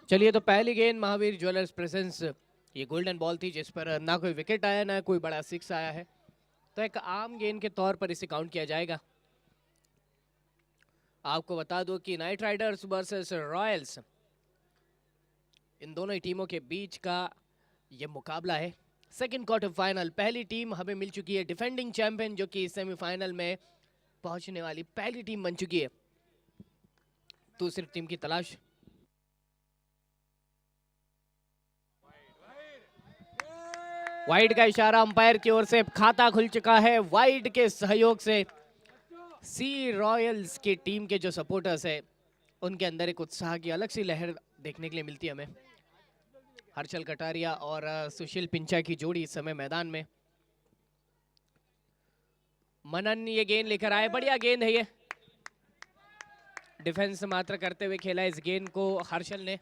चलिए, तो पहली गेंद महावीर ज्वेलर्स प्रेजेंस, ये गोल्डन बॉल थी जिस पर ना कोई विकेट आया ना कोई बड़ा सिक्स आया है, तो एक आम गेंद के तौर पर इसे काउंट किया जाएगा। आपको बता दूं कि नाइट राइडर्स वर्सेस रॉयल्स, इन दोनों ही टीमों के बीच का ये मुकाबला है। सेकंड क्वार्टर फाइनल, पहली टीम हमें मिल चुकी है डिफेंडिंग चैंपियन, जो कि सेमीफाइनल में पहुंचने वाली पहली टीम बन चुकी है। दूसरी टीम की तलाश। वाइड का इशारा अंपायर की ओर से, खाता खुल चुका है। वाइड के सहयोग से सी रॉयल्स की टीम के जो सपोर्टर्स है उनके अंदर एक उत्साह की अलग सी लहर देखने के लिए मिलती है हमें। हर्षल कटारिया और सुशील पिंचा की जोड़ी इस समय मैदान में। मनन ये गेंद लेकर आए, बढ़िया गेंद है ये। डिफेंस मात्र करते हुए खेला इस गेंद को हर्षल ने।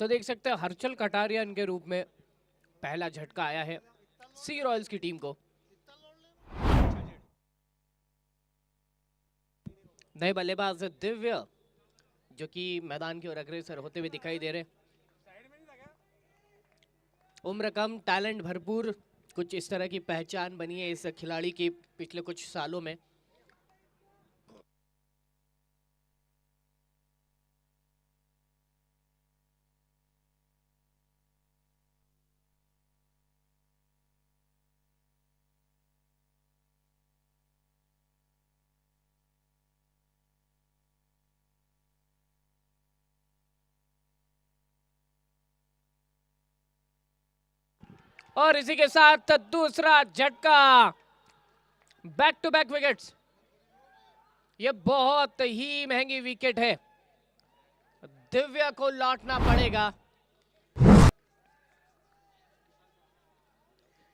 तो देख सकते हैं हर्षल कटारिया इनके रूप में पहला झटका आया है सी रॉयल्स की टीम को। नए बल्लेबाज दिव्य, जो कि मैदान की ओर अग्रसर होते हुए दिखाई दे रहे। उम्र कम, टैलेंट भरपूर, कुछ इस तरह की पहचान बनी है इस खिलाड़ी की पिछले कुछ सालों में। और इसी के साथ दूसरा झटका, बैक टू बैक विकेट्स। ये बहुत ही महंगी विकेट है, दिव्या को लौटना पड़ेगा।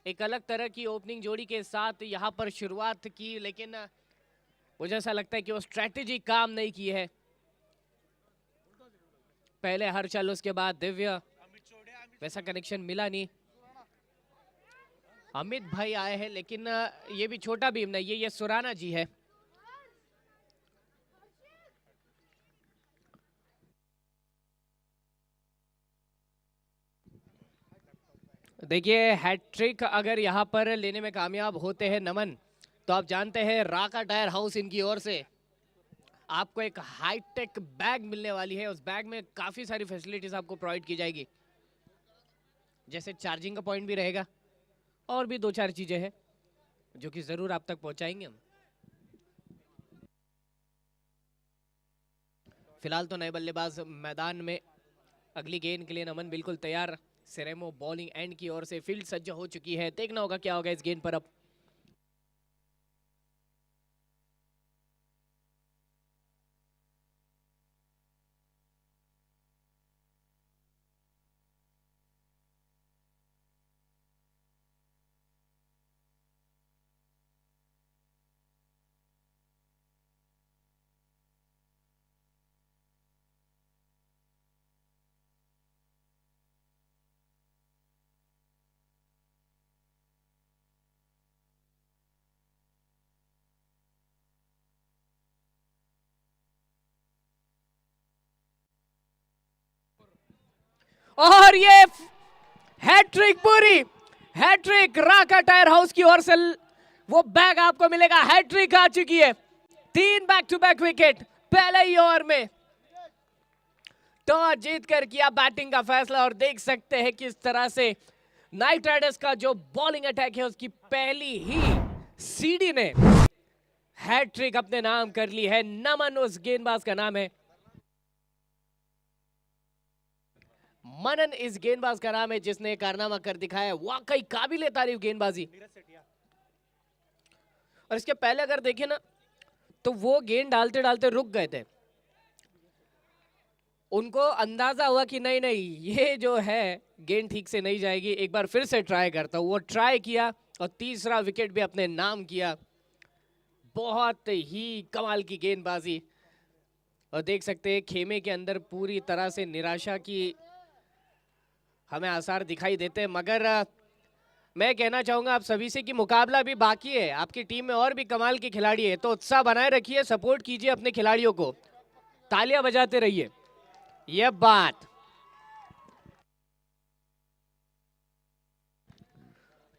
एक अलग तरह की ओपनिंग जोड़ी के साथ यहां पर शुरुआत की, लेकिन मुझे ऐसा लगता है कि वो स्ट्रेटेजी काम नहीं की है। पहले हर्षल, उसके बाद दिव्या, वैसा कनेक्शन मिला नहीं। अमित भाई आए हैं, लेकिन ये भी छोटा भीम नहीं, ये सुराना जी है। देखिए, हैट्रिक अगर यहाँ पर लेने में कामयाब होते हैं नमन, तो आप जानते हैं राका टायर हाउस इनकी ओर से आपको एक हाईटेक बैग मिलने वाली है। उस बैग में काफी सारी फैसिलिटीज आपको प्रोवाइड की जाएगी, जैसे चार्जिंग का पॉइंट भी रहेगा और भी दो चार चीजें हैं जो कि जरूर आप तक पहुंचाएंगे हम। फिलहाल तो नए बल्लेबाज मैदान में, अगली गेंद के लिए नमन बिल्कुल तैयार। सेरेमो बॉलिंग एंड की ओर से फील्ड सज्ज हो चुकी है, देखना होगा क्या होगा इस गेंद पर अब। और ये हैट्रिक पूरी, हैट्रिक राका टायर हाउस की ओर से वो बैग आपको मिलेगा। हैट्रिक आ चुकी है, 3 बैक टू बैक विकेट पहले ही ओवर में। टॉस जीत कर किया बैटिंग का फैसला और देख सकते हैं किस तरह से नाइट राइडर्स का जो बॉलिंग अटैक है उसकी पहली ही सीडी ने हैट्रिक अपने नाम कर ली है। नमन उस गेंदबाज का नाम है, मनन इस गेंदबाज का नाम है जिसने कारनामा कर दिखाया। वाकई काबिल तारीफ गेंदबाजी। और इसके पहले अगर देखें ना तो वो गेंद डालते डालते रुक गए थे, उनको अंदाजा हुआ कि नहीं नहीं ये जो है गेंद ठीक से नहीं जाएगी, एक बार फिर से ट्राई करता हूं। वो ट्राई किया और तीसरा विकेट भी अपने नाम किया। बहुत ही कमाल की गेंदबाजी। और देख सकते हैं खेमे के अंदर पूरी तरह से निराशा की हमें आसार दिखाई देते हैं, मगर मैं कहना चाहूंगा आप सभी से कि मुकाबला भी बाकी है। आपकी टीम में और भी कमाल के खिलाड़ी है, तो उत्साह बनाए रखिए, सपोर्ट कीजिए अपने खिलाड़ियों को, तालियां बजाते रहिए। यह बात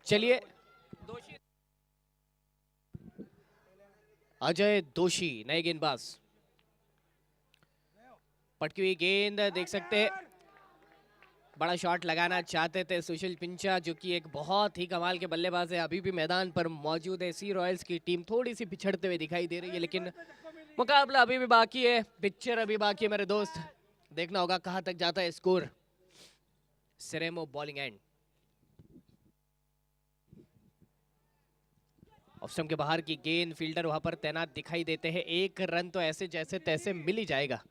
चलिए, अजय दोषी नए गेंदबाज। पटकी हुई गेंद देख सकते हैं, बड़ा शॉट लगाना चाहते थे सुशील पिंचा जो कि एक बहुत ही कमाल के बल्लेबाज है, अभी भी मैदान पर मौजूद है। सी रॉयल्स की टीम थोड़ी सी पिछड़ते हुए दिखाई दे रही है, लेकिन मुकाबला अभी भी बाकी है, पिक्चर अभी बाकी है मेरे दोस्त। देखना होगा कहां तक जाता है स्कोर। सेरेमो बॉलिंग एंड, ऑफ स्टंप के बाहर की गेंद, फील्डर वहां पर तैनात दिखाई देते हैं। एक रन तो ऐसे जैसे तैसे मिल ही जाएगा।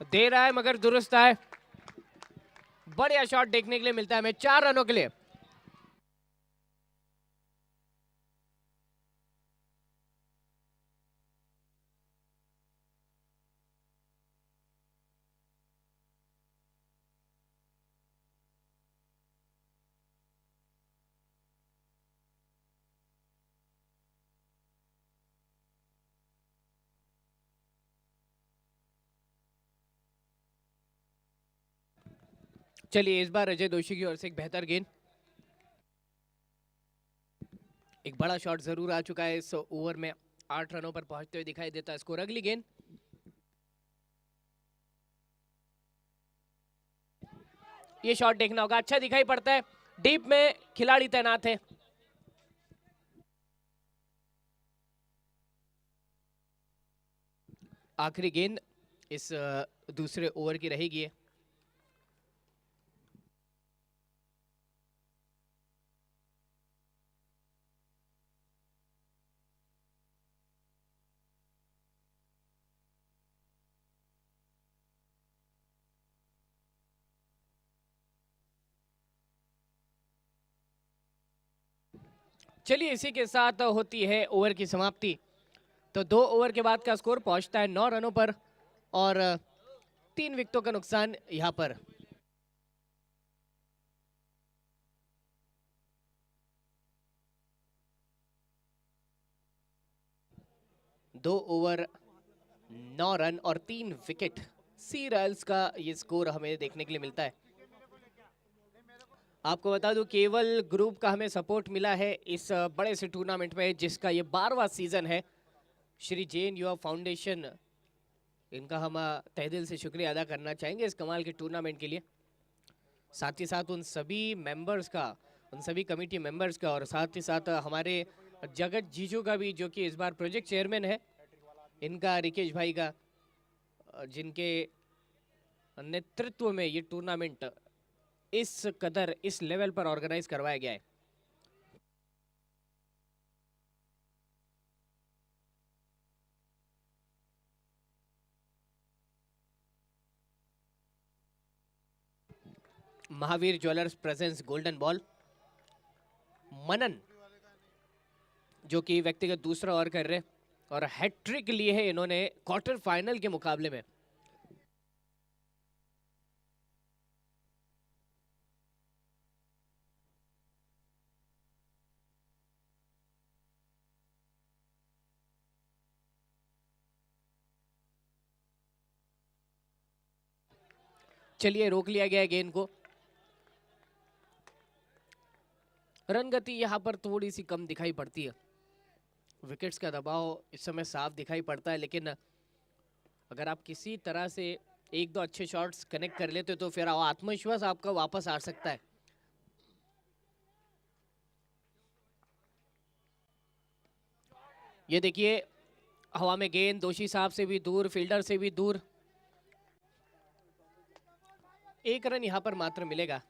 दे रहा है मगर दुरुस्त है। बढ़िया शॉट देखने के लिए मिलता है हमें 4 रनों के लिए। चलिए इस बार अजय दोषी की ओर से एक बेहतर गेंद, एक बड़ा शॉट जरूर आ चुका है इस ओवर में। 8 रनों पर पहुंचते हुए दिखाई देता है स्कोर। अगली गेंद, ये शॉट देखना होगा, अच्छा दिखाई पड़ता है, डीप में खिलाड़ी तैनात है। आखिरी गेंद इस दूसरे ओवर की रहेगी। चलिए इसी के साथ होती है ओवर की समाप्ति। तो 2 ओवर के बाद का स्कोर पहुंचता है 9 रनों पर और 3 विकेटों का नुकसान यहां पर। दो ओवर 9 रन और 3 विकेट, सी रॉयल्स का ये स्कोर हमें देखने के लिए मिलता है। आपको बता दूं केवल ग्रुप का हमें सपोर्ट मिला है इस बड़े से टूर्नामेंट में, जिसका ये 12वां सीजन है। श्री जैन युवा फाउंडेशन, इनका हम तहे दिल से शुक्रिया अदा करना चाहेंगे इस कमाल के टूर्नामेंट के लिए। साथ ही साथ उन सभी मेंबर्स का, उन सभी कमेटी मेंबर्स का, और साथ ही साथ हमारे जगत जीजू का भी, जो कि इस बार प्रोजेक्ट चेयरमैन है, इनका, रिकेश भाई का, जिनके नेतृत्व में ये टूर्नामेंट इस कदर इस लेवल पर ऑर्गेनाइज करवाया गया है। Mahavir jewellers presents golden ball. Manan जो कि व्यक्तिगत दूसरा ओवर कर रहे और हैट्रिक लिए है इन्होंने क्वार्टर फाइनल के मुकाबले में। चलिए रोक लिया गया है गेंद को। रन गति यहां पर थोड़ी सी कम दिखाई पड़ती है, विकेट्स का दबाव इस समय साफ दिखाई पड़ता है, लेकिन अगर आप किसी तरह से एक दो अच्छे शॉट्स कनेक्ट कर लेते तो फिर आत्मविश्वास आपका वापस आ सकता है। ये देखिए हवा में गेंद दोषी साहब से भी दूर, फील्डर से भी दूर। एक रन यहां पर मात्र मिलेगा।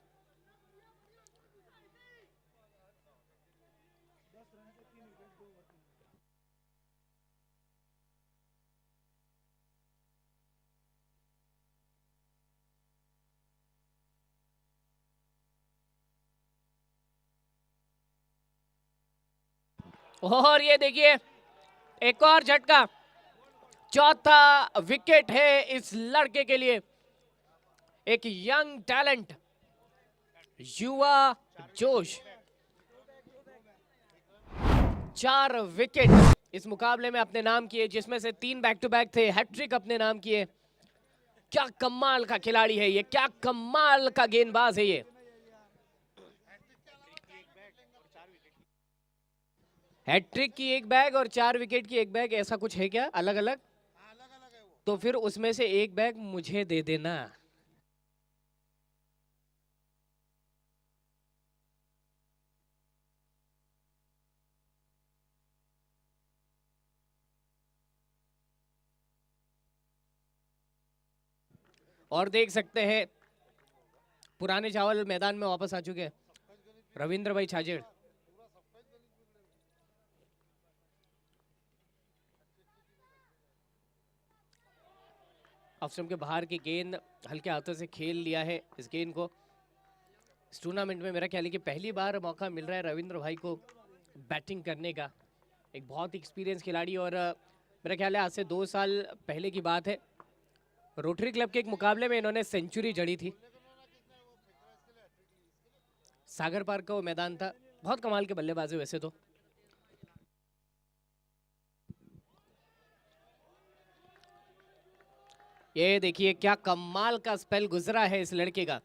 और ये देखिए एक और झटका, चौथा विकेट है इस लड़के के लिए। एक यंग टैलेंट, युवा जोश। 4 विकेट इस मुकाबले में अपने नाम किए, जिसमें से 3 बैक टू बैक थे, हैट्रिक अपने नाम किए। क्या कमाल का खिलाड़ी है ये, क्या कमाल का गेंदबाज है ये। हैट्रिक की 1 बैग और 4 विकेट की 1 बैग, ऐसा कुछ है क्या अलग अलग? तो फिर उसमें से 1 बैग मुझे दे देना। और देख सकते हैं पुराने चावल मैदान में वापस आ चुके हैं, रविंद्र भाई छाजेड़। ऑफ स्टंप के बाहर की गेंद हल्के हाथों से खेल लिया है इस गेंद को। इस टूर्नामेंट में मेरा ख्याल है कि पहली बार मौका मिल रहा है रविंद्र भाई को बैटिंग करने का। एक बहुत एक्सपीरियंस खिलाड़ी, और मेरा ख्याल है आज से 2 साल पहले की बात है, रोटरी क्लब के एक मुकाबले में इन्होंने सेंचुरी जड़ी थी। सागर पार्क का वो मैदान था। बहुत कमाल के बल्लेबाज है वैसे तो। ये देखिए क्या कमाल का स्पेल गुजरा है इस लड़के का।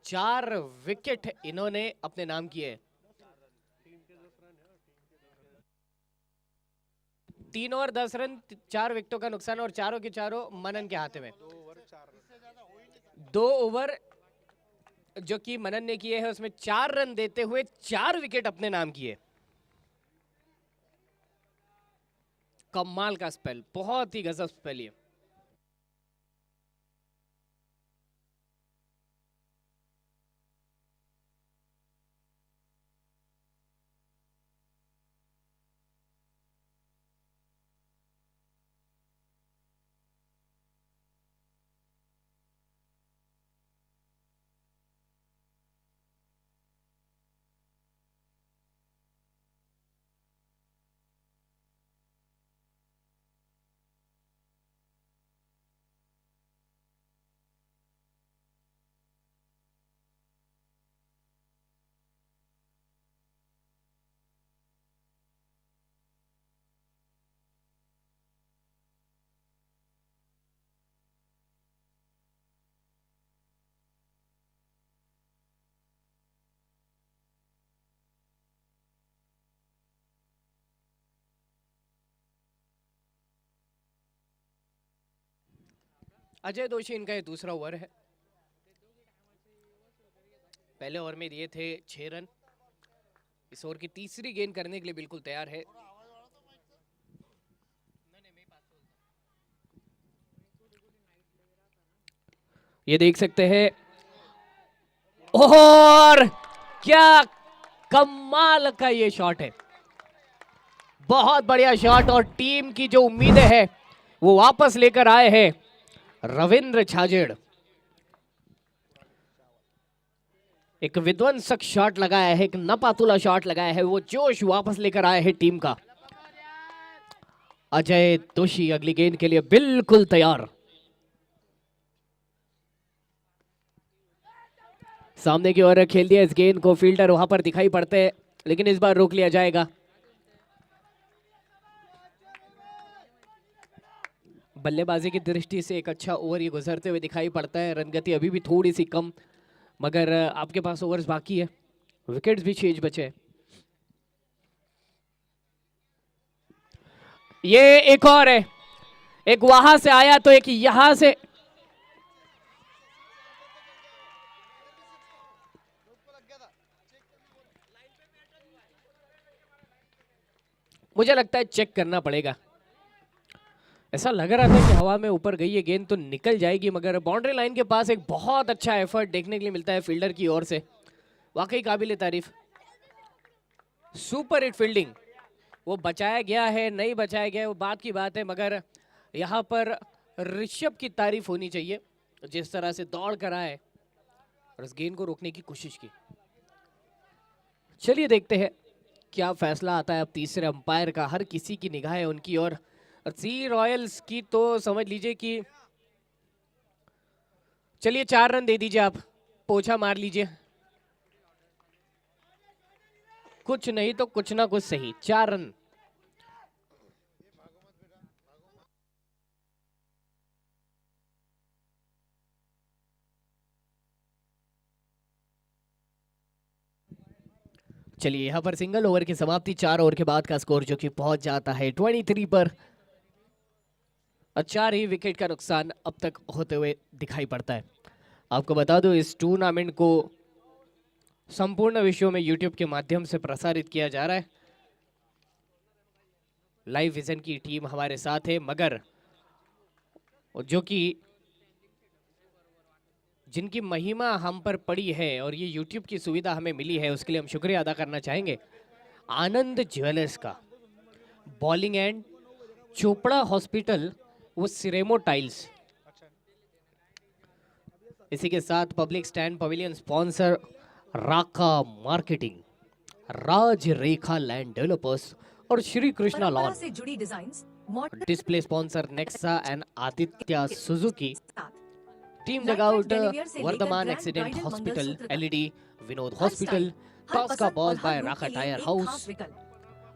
4 विकेट इन्होंने अपने नाम किए। 3 और 10 रन, 4 विकेटों का नुकसान, और चारों के चारों मनन के हाथ में। 2 ओवर जो कि मनन ने किए हैं उसमें 4 रन देते हुए 4 विकेट अपने नाम किए। कमाल का स्पेल, बहुत ही गजब स्पेल ये। अजय दोषी इनका ये दूसरा ओवर है। पहले ओवर में दिए थे 6 रन। इस ओवर की तीसरी गेंद करने के लिए बिल्कुल तैयार है। ये देख सकते हैं, और क्या कमाल का ये शॉट है, बहुत बढ़िया शॉट। और टीम की जो उम्मीदें हैं वो वापस लेकर आए हैं रविंद्र छाजेड़। एक विध्वंसक शॉट लगाया है, एक नपातुला शॉट लगाया है, वो जोश वापस लेकर आया है टीम का। अजय दोषी अगली गेंद के लिए बिल्कुल तैयार। सामने की ओर खेल दिया इस गेंद को, फील्डर वहां पर दिखाई पड़ते हैं, लेकिन इस बार रोक लिया जाएगा। बल्लेबाजी की दृष्टि से एक अच्छा ओवर ये गुजरते हुए दिखाई पड़ता है। रनगति अभी भी थोड़ी सी कम, मगर आपके पास ओवर्स बाकी है, विकेट्स भी 6 बचे हैं। ये एक और है, एक वहां से आया तो एक यहां से। मुझे लगता है चेक करना पड़ेगा। ऐसा लग रहा था कि हवा में ऊपर गई ये गेंद तो निकल जाएगी, मगर बाउंड्री लाइन के पास एक बहुत अच्छा एफर्ट देखने के लिए मिलता है फील्डर की ओर से। वाकई काबिल तारीफ, सुपर हिट फील्डिंग। वो बचाया गया है नहीं बचाया गया है वो बात की बात है, मगर यहाँ पर ऋषभ की तारीफ होनी चाहिए, जिस तरह से दौड़ कर आए और उस गेंद को रोकने की कोशिश की। चलिए देखते हैं क्या फैसला आता है अब तीसरे अंपायर का। हर किसी की निगाहें उनकी और सी रॉयल्स की तो समझ लीजिए कि, चलिए 4 रन दे दीजिए, आप पोछा मार लीजिए, कुछ नहीं तो कुछ ना कुछ सही। 4 रन। चलिए यहां पर सिंगल ओवर की समाप्ति, 4 ओवर के बाद का स्कोर जो कि पहुंच जाता है 23 पर। 4 ही विकेट का नुकसान अब तक होते हुए दिखाई पड़ता है। आपको बता दूं इस टूर्नामेंट को संपूर्ण विश्व में यूट्यूब के माध्यम से प्रसारित किया जा रहा है। लाइव विजन की टीम हमारे साथ है, मगर जो कि जिनकी महिमा हम पर पड़ी है और ये यूट्यूब की सुविधा हमें मिली है, उसके लिए हम शुक्रिया अदा करना चाहेंगे आनंद ज्वेलर्स का, बॉलिंग एंड चोपड़ा हॉस्पिटल, वो सिरेमो टाइल्स। इसी के साथ public stand pavilion sponsor Raka marketing, Raj Rekha land developers और श्री कृष्णा लॉन से जुड़ी designs, display sponsor Nexa and Aditya Suzuki, team dugout Vardhman accident hospital LED, Vinod hospital, toss का boss by Raka tyre house,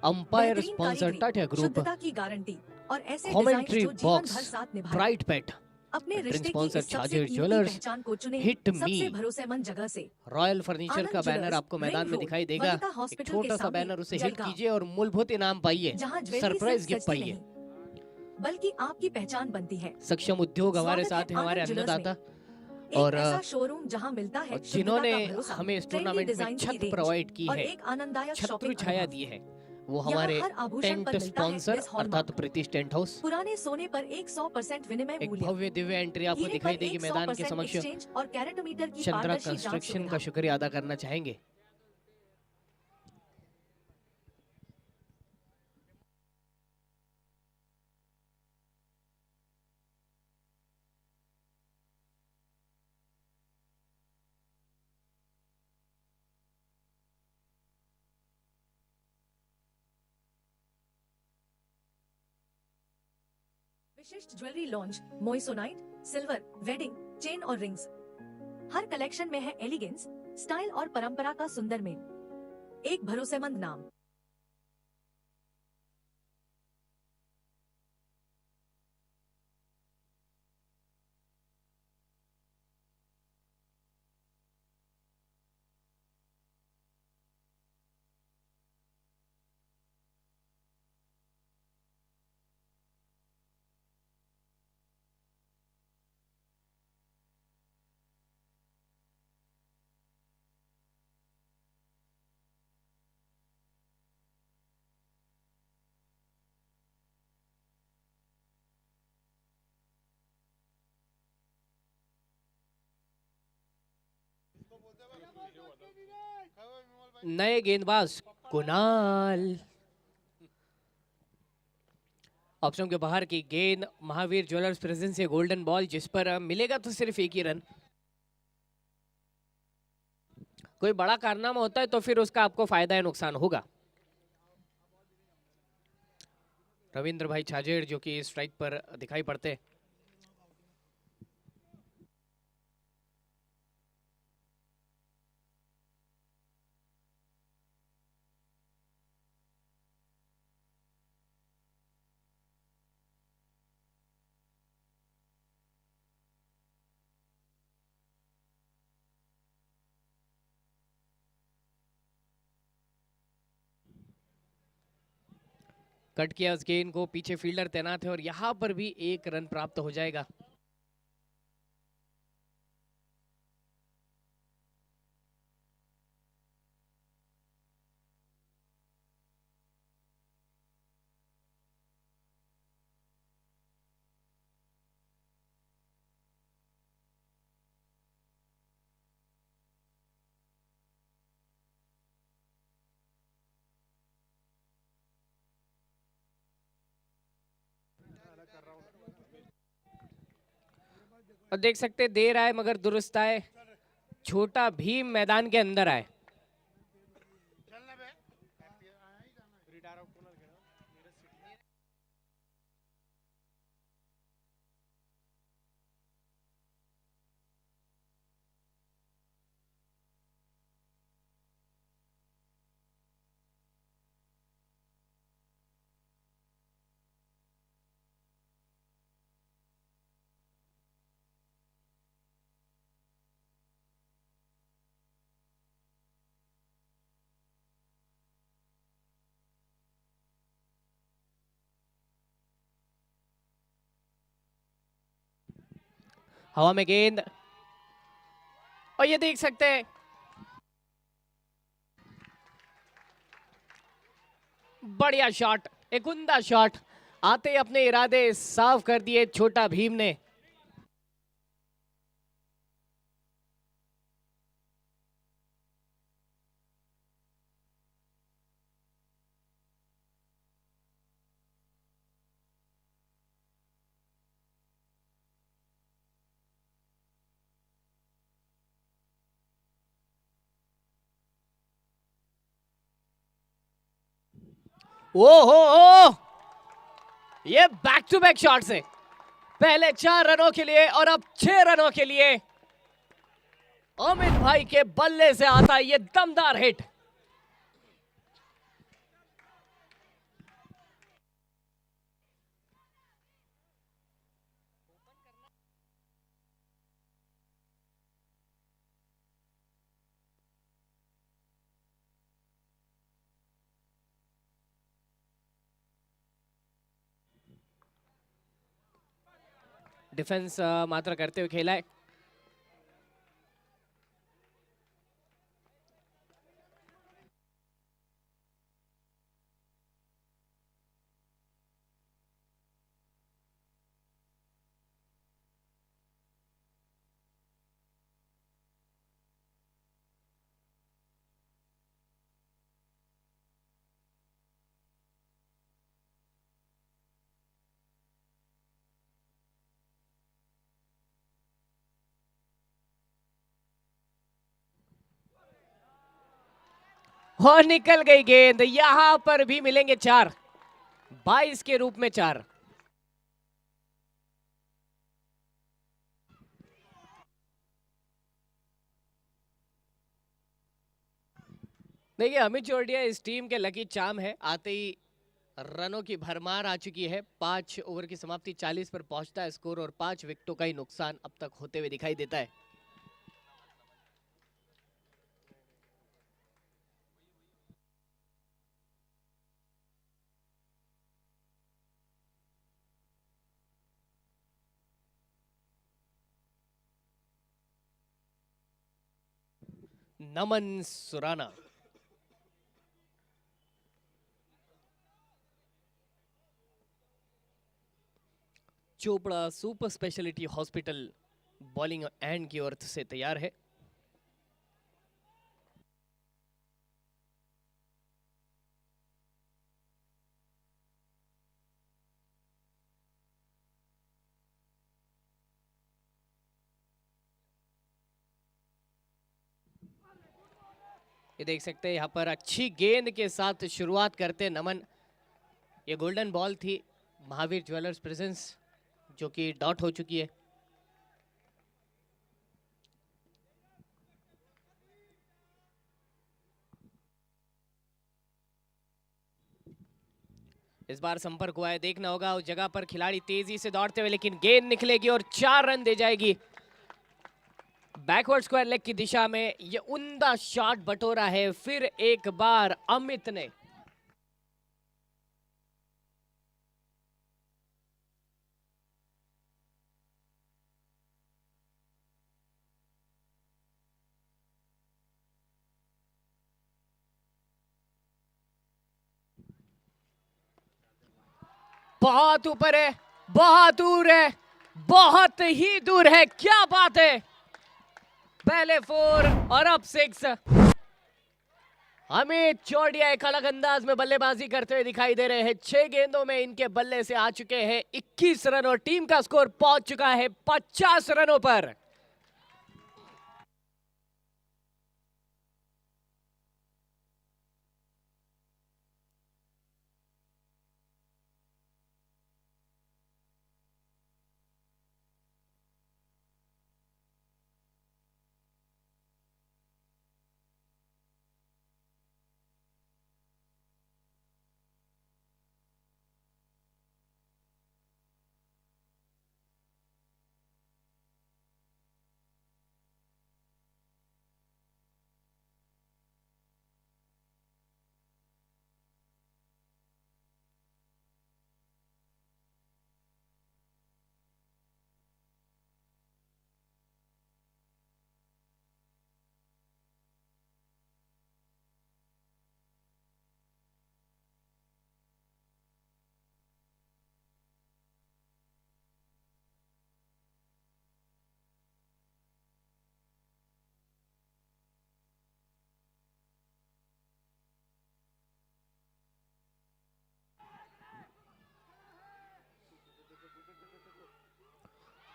umpire sponsor Tata group, commentary box bright pet, अपने रिश्ते sponsor Chhajer jewellers, hit मी, भरोसेमंद जगह से royal furniture का बैनर आपको मैदान में दिखाई देगा। एक छोटा सा बैनर, उसे हिट कीजिए और मूलभूत इनाम पाइए, सरप्राइज गिफ्ट पाइए, बल्कि आपकी पहचान बनती है। सक्षम उद्योग हमारे साथ है, हमारे अन्नदाता और शोरूम जहां मिलता है, जिन्होंने हमें इस टूर्नामेंट में छत प्रोवाइड की है, छत्र छाया दी है, वो हमारे टेंट स्पॉन्सर अर्थात प्रीतिश टेंट हाउस। पुराने सोने पर 100% विनिमय मूल्य। एक भव्य दिव्य एंट्री आपको दिखाई देगी मैदान के समक्ष। और कैरेटोमीटर की चंद्रा कंस्ट्रक्शन का शुक्रिया अदा करना चाहेंगे। विशिष्ट jewellery launch, moissanite, silver, wedding, chain और रिंग्स। हर कलेक्शन में है एलिगेंस, स्टाइल और परंपरा का सुंदर मेल। एक भरोसेमंद नाम। नए गेंदबाज कुणाल, ऑप्शन के बाहर की गेंद, महावीर ज्वेलर्स प्रेजेंस से गोल्डन बॉल, जिस पर मिलेगा तो सिर्फ एक ही रन। कोई बड़ा कारनामा होता है तो फिर उसका आपको फायदा या नुकसान होगा। रविंद्र भाई छाजेड़ जो कि स्ट्राइक पर दिखाई पड़ते। कट किया उस गेंद को, पीछे फील्डर तैनात है और यहां पर भी एक रन प्राप्त हो जाएगा। और देख सकते देर आए मगर दुरुस्त आए, छोटा भीम मैदान के अंदर आए। हवा में गेंद, और ये देख सकते हैं बढ़िया शॉट, एक उम्दा शॉट, आते ही अपने इरादे साफ कर दिए छोटा भीम ने। ओ हो, ये बैक टू बैक शॉट्स है, पहले 4 रनों के लिए और अब 6 रनों के लिए अमित भाई के बल्ले से आता है ये दमदार हिट। डिफेंस मात्र करते हुए खेला है। और निकल गई गेंद, यहां पर भी मिलेंगे 4, 22 के रूप में 4। देखिए अमित जोरडिया इस टीम के लकी चार्म है, आते ही रनों की भरमार आ चुकी है। 5 ओवर की समाप्ति 40 पर पहुंचता है स्कोर और 5 विकेटों का ही नुकसान अब तक होते हुए दिखाई देता है। Naman Surana, Chopra super speciality hospital bowling end की ओर से तैयार है। ये देख सकते हैं यहाँ पर अच्छी गेंद के साथ शुरुआत करते नमन। ये गोल्डन बॉल थी महावीर ज्वेलर्स प्रेजेंस जो कि डॉट हो चुकी है। इस बार संपर्क हुआ है, देखना होगा उस जगह पर खिलाड़ी तेजी से दौड़ते हुए, लेकिन गेंद निकलेगी और 4 रन दे जाएगी बैकवर्ड स्क्वायर लेग की दिशा में। ये उम्दा शॉट बटोरा है फिर एक बार अमित ने। बहुत ऊपर है, बहुत दूर है, बहुत ही दूर है, क्या बात है। पहले 4 और अब 6। अमित चौड़िया एक अलग अंदाज में बल्लेबाजी करते हुए दिखाई दे रहे हैं। 6 गेंदों में इनके बल्ले से आ चुके हैं 21 रन और टीम का स्कोर पहुंच चुका है 50 रनों पर।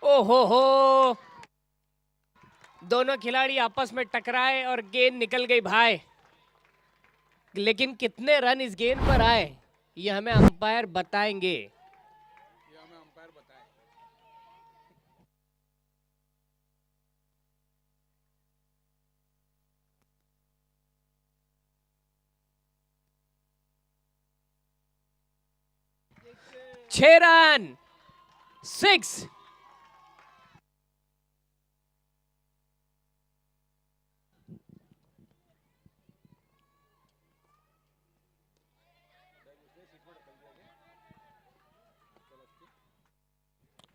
ओहो हो, दोनों खिलाड़ी आपस में टकराए और गेंद निकल गई भाई। लेकिन कितने रन इस गेंद पर आए ये हमें अंपायर बताएंगे। छह रन, 6।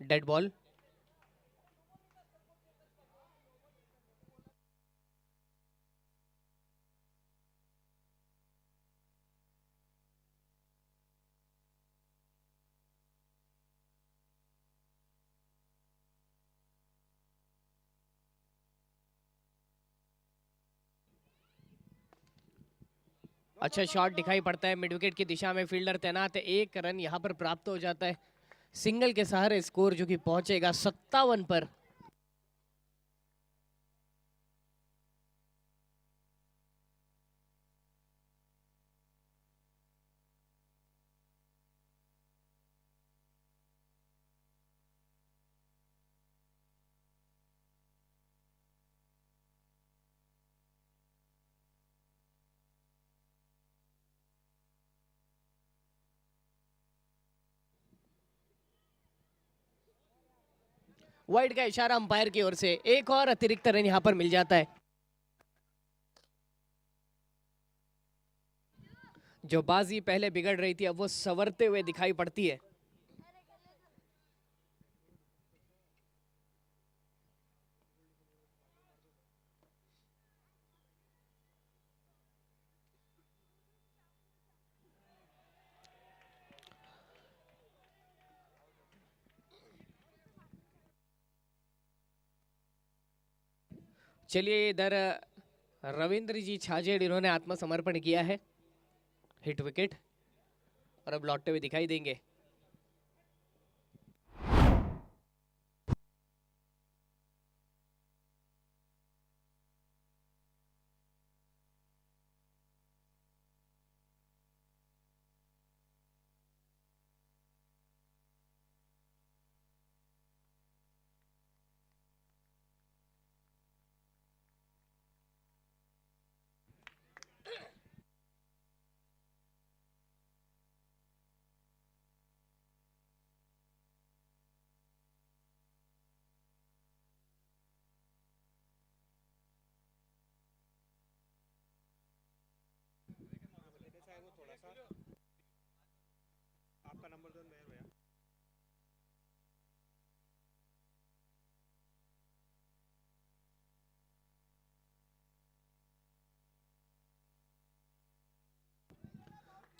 Dead ball. अच्छा शॉट दिखाई पड़ता है, मिड विकेट की दिशा में फील्डर तैनात है। 1 रन यहां पर प्राप्त हो जाता है सिंगल के सहारे, स्कोर जो कि पहुंचेगा 57 पर। वाइड का इशारा अंपायर की ओर से, एक और अतिरिक्त रन यहां पर मिल जाता है। जो बाजी पहले बिगड़ रही थी अब वो संवरते हुए दिखाई पड़ती है। चलिए इधर रविंद्र जी छाजेड़, इन्होंने आत्मसमर्पण किया है, हिट विकेट, और अब लौटते हुए दिखाई देंगे।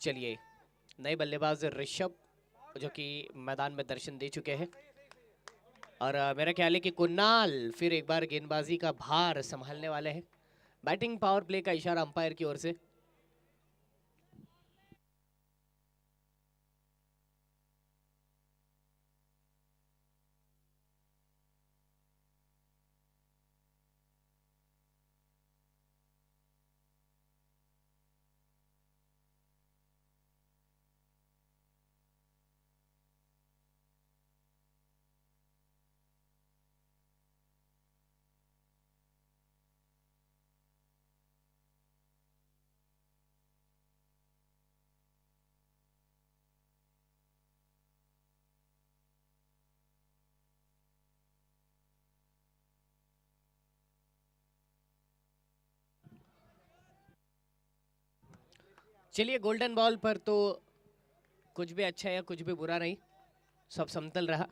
चलिए, नए बल्लेबाज ऋषभ जो कि मैदान में दर्शन दे चुके हैं, और मेरा ख्याल है कि कुणाल फिर एक बार गेंदबाजी का भार संभालने वाले हैं। बैटिंग पावर प्ले का इशारा अंपायर की ओर से। चलिए, गोल्डन बॉल पर तो कुछ भी अच्छा या कुछ भी बुरा नहीं, सब समतल रहा।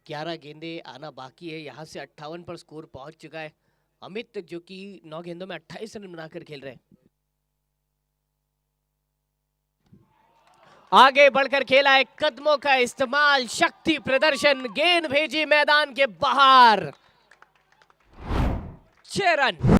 11 गेंदे आना बाकी है, यहाँ से 58 पर स्कोर पहुंच चुका है। अमित जो कि 9 गेंदों में 28 रन बनाकर खेल रहे हैं। आगे बढ़कर खेला है, कदमों का इस्तेमाल, शक्ति प्रदर्शन, गेंद भेजी मैदान के बाहर, 6 रन।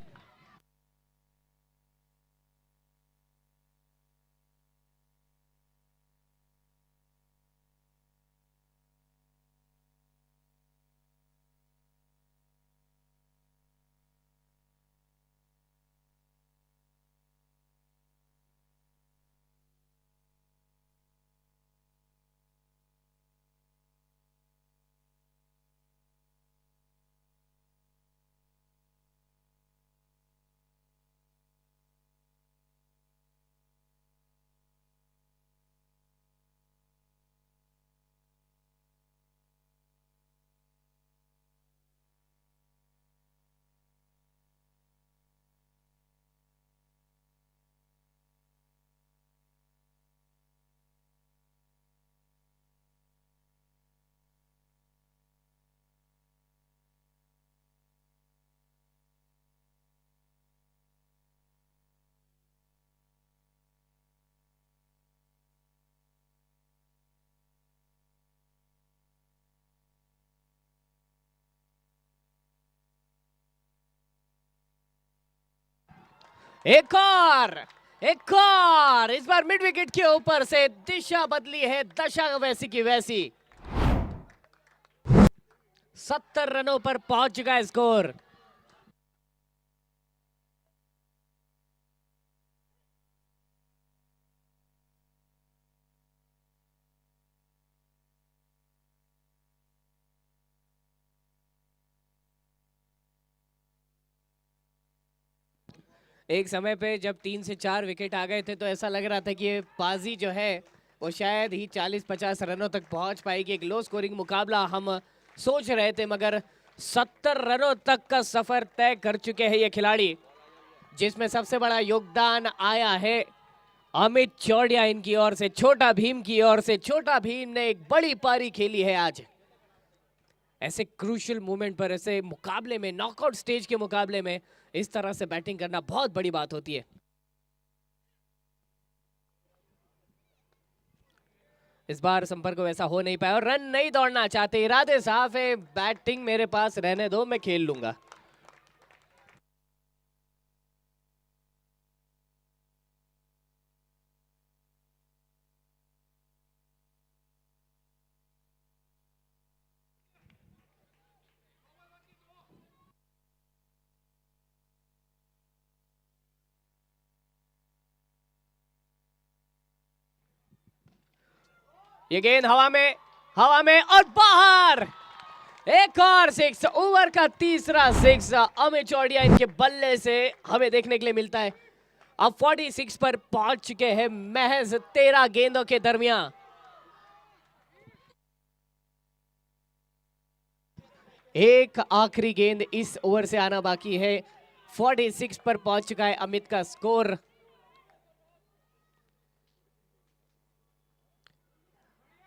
एक और इस बार मिड विकेट के ऊपर से दिशा बदली है, दशा वैसी की वैसी। 70 रनों पर पहुंच चुका है स्कोर। एक समय पे जब 3 से 4 विकेट आ गए थे तो ऐसा लग रहा था कि ये बाजी जो है वो शायद ही 40-50 रनों तक पहुंच पाएगी। एक लो स्कोरिंग मुकाबला हम सोच रहे थे, मगर 70 रनों तक का सफर तय कर चुके हैं ये खिलाड़ी, जिसमें सबसे बड़ा योगदान आया है अमित चौड़िया इनकी ओर से, छोटा भीम की ओर से। छोटा भीम ने एक बड़ी पारी खेली है आज। ऐसे क्रूशियल मोमेंट पर, ऐसे मुकाबले में, नॉकआउट स्टेज के मुकाबले में इस तरह से बैटिंग करना बहुत बड़ी बात होती है। इस बार संपर्क वैसा हो नहीं पाया और रन नहीं दौड़ना चाहते, इरादे साफ है, बैटिंग मेरे पास रहने दो, मैं खेल लूंगा। ये गेंद हवा में और बाहर। एक और सिक्स, ओवर का तीसरा सिक्स अमित चौड़िया इनके बल्ले से हमें देखने के लिए मिलता है। अब 46 पर पहुंच चुके हैं महज 13 गेंदों के दरमियान। एक आखिरी गेंद इस ओवर से आना बाकी है। 46 पर पहुंच चुका है अमित का स्कोर।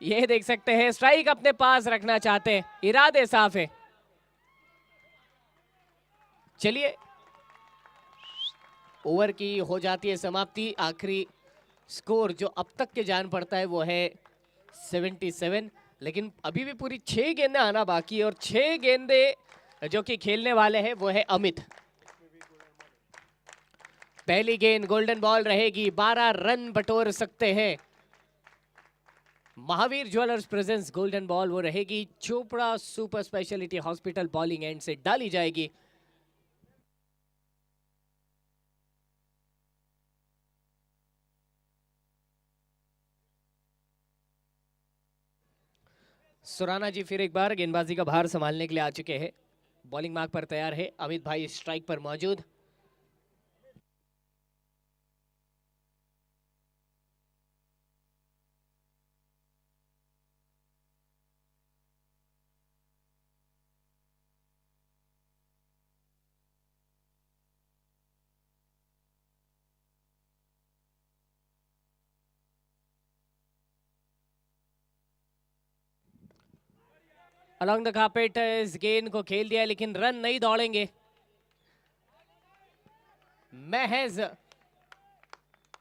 ये देख सकते हैं, स्ट्राइक अपने पास रखना चाहते हैं, इरादे साफ है। चलिए, ओवर की हो जाती है समाप्ति। आखिरी स्कोर जो अब तक के जान पड़ता है वो है 77, लेकिन अभी भी पूरी 6 गेंदें आना बाकी है और 6 गेंदें जो कि खेलने वाले हैं वो है अमित। पहली गेंद गोल्डन बॉल रहेगी, 12 रन बटोर सकते हैं। Mahavir jewellers presents golden ball वो रहेगी, Chopra super speciality hospital bowling and से डाली जाएगी। सुराना जी फिर एक बार गेंदबाजी का भार संभालने के लिए आ चुके हैं। बॉलिंग मार्क पर तैयार है, अमित भाई स्ट्राइक पर मौजूद। अलॉन्ग द कार्पेट इस गेंद को खेल दिया, लेकिन रन नहीं दौड़ेंगे। महज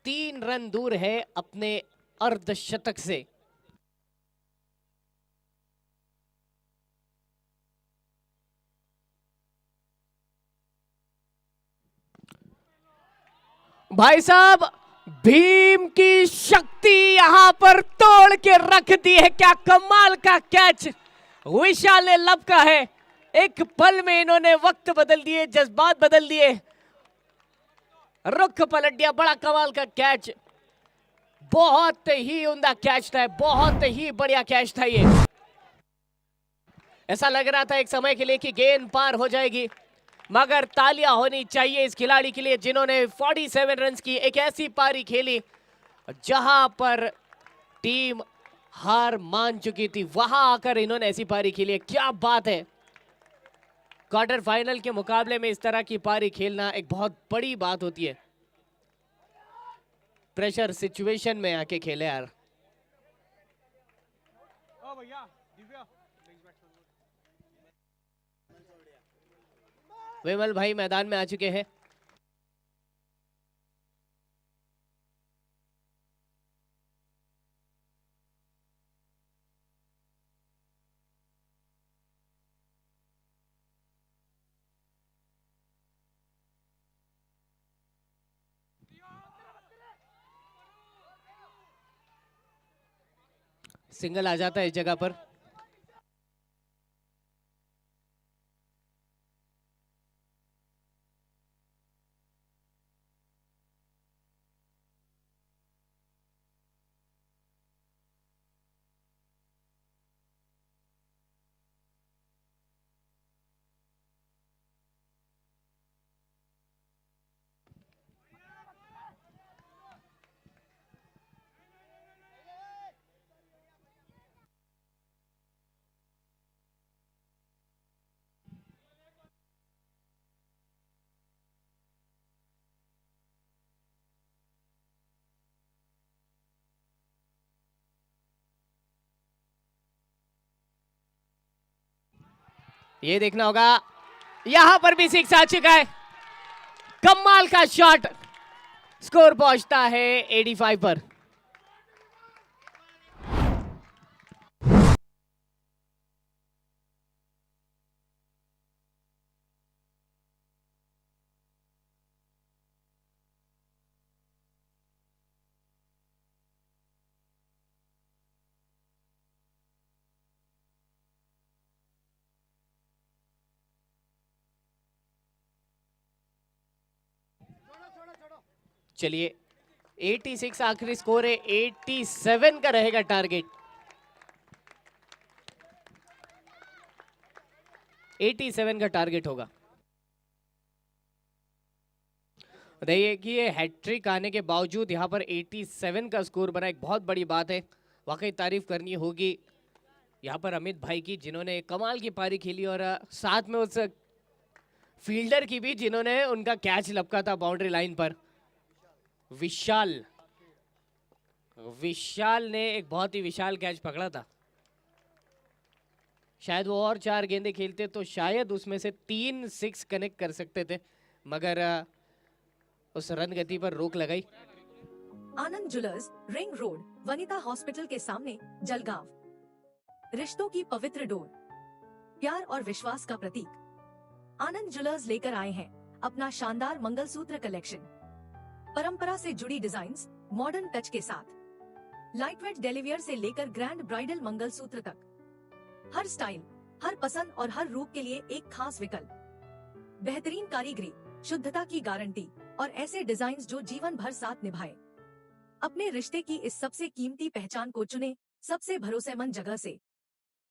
3 रन दूर है अपने अर्धशतक से। भाई साहब, भीम की शक्ति यहां पर तोड़ के रख दी है। क्या कमाल का कैच विशाल ने लपका है। एक पल में इन्होंने वक्त बदल दिए, जज्बात बदल दिए, रुख पलट दिया। बड़ा कमाल का कैच, बहुत ही उम्दा कैच था, बहुत ही बढ़िया कैच था ये। ऐसा लग रहा था एक समय के लिए कि गेंद पार हो जाएगी, मगर तालियां होनी चाहिए इस खिलाड़ी के लिए जिन्होंने 47 रन की एक ऐसी पारी खेली जहां पर टीम हार मान चुकी थी, वहां आकर इन्होंने ऐसी पारी खेली है। क्या बात है। क्वार्टर फाइनल के मुकाबले में इस तरह की पारी खेलना एक बहुत बड़ी बात होती है। प्रेशर सिचुएशन में आके खेले यार। विमल भाई मैदान में आ चुके हैं। सिंगल आ जाता है इस जगह पर। ये देखना होगा, यहां पर भी सिक्स आ चुका है। कमाल का शॉट, स्कोर पहुंचता है 85 पर। चलिए 86 आखिरी स्कोर है, 87 का रहेगा टारगेट। 87 का टारगेट होगा। देखिए कि ये हैट्रिक आने के बावजूद यहाँ पर 87 का स्कोर बना, एक बहुत बड़ी बात है। वाकई तारीफ करनी होगी यहाँ पर अमित भाई की, जिन्होंने कमाल की पारी खेली और साथ में उस फील्डर की भी जिन्होंने उनका कैच लपका था बाउंड्री लाइन पर। विशाल ने एक बहुत ही विशाल कैच पकड़ा था। शायद वो और 4 गेंदे खेलते तो शायद उसमें से 3 6 कनेक्ट कर सकते थे, मगर उस रन गति पर रोक लगाई। Anand jewellers, ring road, Vanita hospital के सामने, जलगांव। रिश्तों की पवित्र डोर, प्यार और विश्वास का प्रतीक। आनंद ज्वेलर्स लेकर आए हैं अपना शानदार मंगलसूत्र कलेक्शन। परंपरा से जुड़ी डिजाइन्स, मॉडर्न टच के साथ। लाइटवेट डेलीवियर से लेकर ग्रैंड ब्राइडल मंगलसूत्र तक। हर स्टाइल, हर पसंद और हर रूप के लिए एक खास विकल्प। बेहतरीन कारीगरी, शुद्धता की गारंटी और ऐसे डिजाइन्स जो जीवन भर साथ निभाए। अपने रिश्ते की इस सबसे कीमती पहचान को चुने सबसे भरोसेमंद जगह से।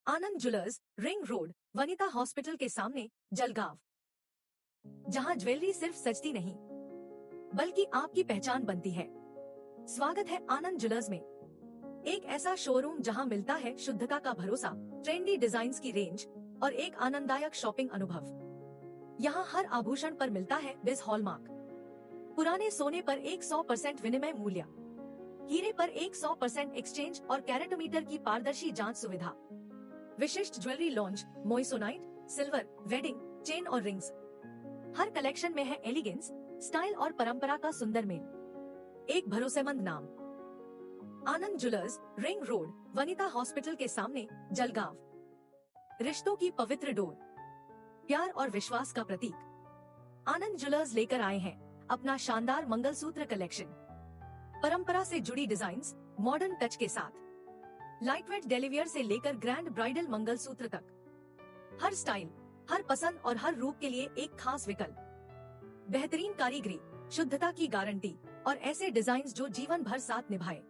Anand jewellers, ring road, Vanita hospital के सामने, जलगांव। जहां ज्वेलरी सिर्फ सजती नहीं बल्कि आपकी पहचान बनती है। स्वागत है आनंद ज्वेलर्स में, एक ऐसा शोरूम जहां मिलता है शुद्धता का भरोसा, ट्रेंडी डिजाइन्स की रेंज और एक आनंददायक शॉपिंग अनुभव। यहाँ हर आभूषण पर मिलता है बिस हॉलमार्क। पुराने सोने पर 100% विनिमय मूल्य, हीरे पर 100% एक्सचेंज और कैरेटोमीटर की पारदर्शी जांच सुविधा। विशिष्ट jewellery launch, moissanite, silver, wedding, chain और रिंग्स। हर कलेक्शन में है एलिगेंस, स्टाइल और परंपरा का सुंदर मेल। एक भरोसेमंद नाम, Anand jewellers, ring road, Vanita hospital के सामने, जलगांव। रिश्तों की पवित्र डोर, प्यार और विश्वास का प्रतीक। आनंद ज्वेलर्स लेकर आए हैं अपना शानदार मंगलसूत्र कलेक्शन। परंपरा से जुड़ी डिजाइन्स, मॉडर्न टच के साथ। लाइटवेट डेलीवियर से लेकर ग्रैंड ब्राइडल मंगलसूत्र तक। हर स्टाइल, हर पसंद और हर रूप के लिए एक खास विकल्प। बेहतरीन कारीगरी, शुद्धता की गारंटी और ऐसे डिजाइन्स जो जीवन भर साथ निभाए।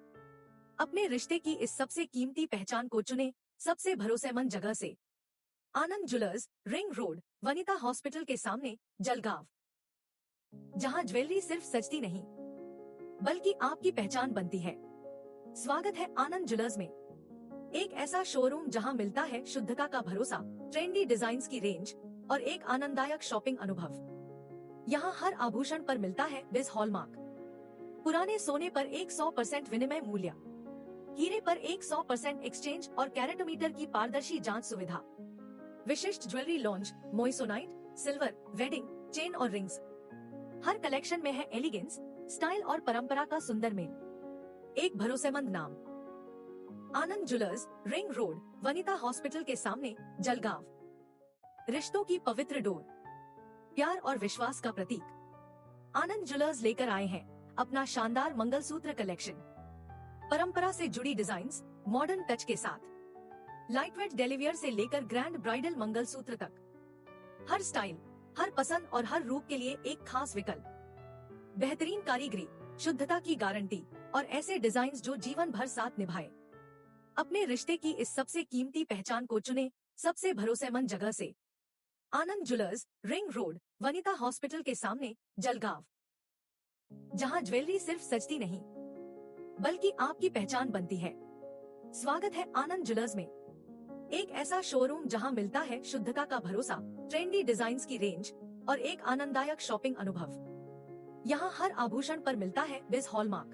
अपने रिश्ते की इस सबसे कीमती पहचान को चुने सबसे भरोसेमंद जगह से। Anand jewellers, ring road, Vanita hospital के सामने, जलगांव। जहां ज्वेलरी सिर्फ सजती नहीं बल्कि आपकी पहचान बनती है। स्वागत है आनंद ज्वेलर्स में, एक ऐसा शोरूम जहां मिलता है शुद्धता का भरोसा, ट्रेंडी डिजाइन्स की रेंज और एक आनंददायक शॉपिंग अनुभव। यहाँ हर आभूषण पर मिलता है बिस हॉलमार्क। पुराने सोने पर 100% विनिमय मूल्य, हीरे पर 100% एक्सचेंज और कैरेटोमीटर की पारदर्शी जांच सुविधा। विशिष्ट jewellery launch, moissanite, silver, wedding, chain और रिंग्स। हर कलेक्शन में है एलिगेंस, स्टाइल और परंपरा का सुंदर मेल। एक भरोसेमंद नाम, Anand jewellers, ring road, Vanita hospital के सामने, जलगांव। रिश्तों की पवित्र डोर, प्यार और विश्वास का प्रतीक। आनंद ज्वेलर्स लेकर आए हैं अपना शानदार मंगलसूत्र कलेक्शन। परंपरा से जुड़ी डिजाइन्स, मॉडर्न टच के साथ। लाइटवेट डेलीवियर से लेकर ग्रैंड ब्राइडल मंगलसूत्र तक। हर स्टाइल, हर पसंद और हर रूप के लिए एक खास विकल्प। बेहतरीन कारीगरी, शुद्धता की गारंटी और ऐसे डिजाइन्स जो जीवन भर साथ निभाए। अपने रिश्ते की इस सबसे कीमती पहचान को चुने सबसे भरोसेमंद जगह से। Anand jewellers, ring road, Vanita hospital के सामने, जलगांव। जहां ज्वेलरी सिर्फ सजती नहीं बल्कि आपकी पहचान बनती है। स्वागत है आनंद ज्वेलर्स में, एक ऐसा शोरूम जहां मिलता है शुद्धता का भरोसा, ट्रेंडी डिजाइन्स की रेंज और एक आनंददायक शॉपिंग अनुभव। यहाँ हर आभूषण पर मिलता है बिस हॉलमार्क।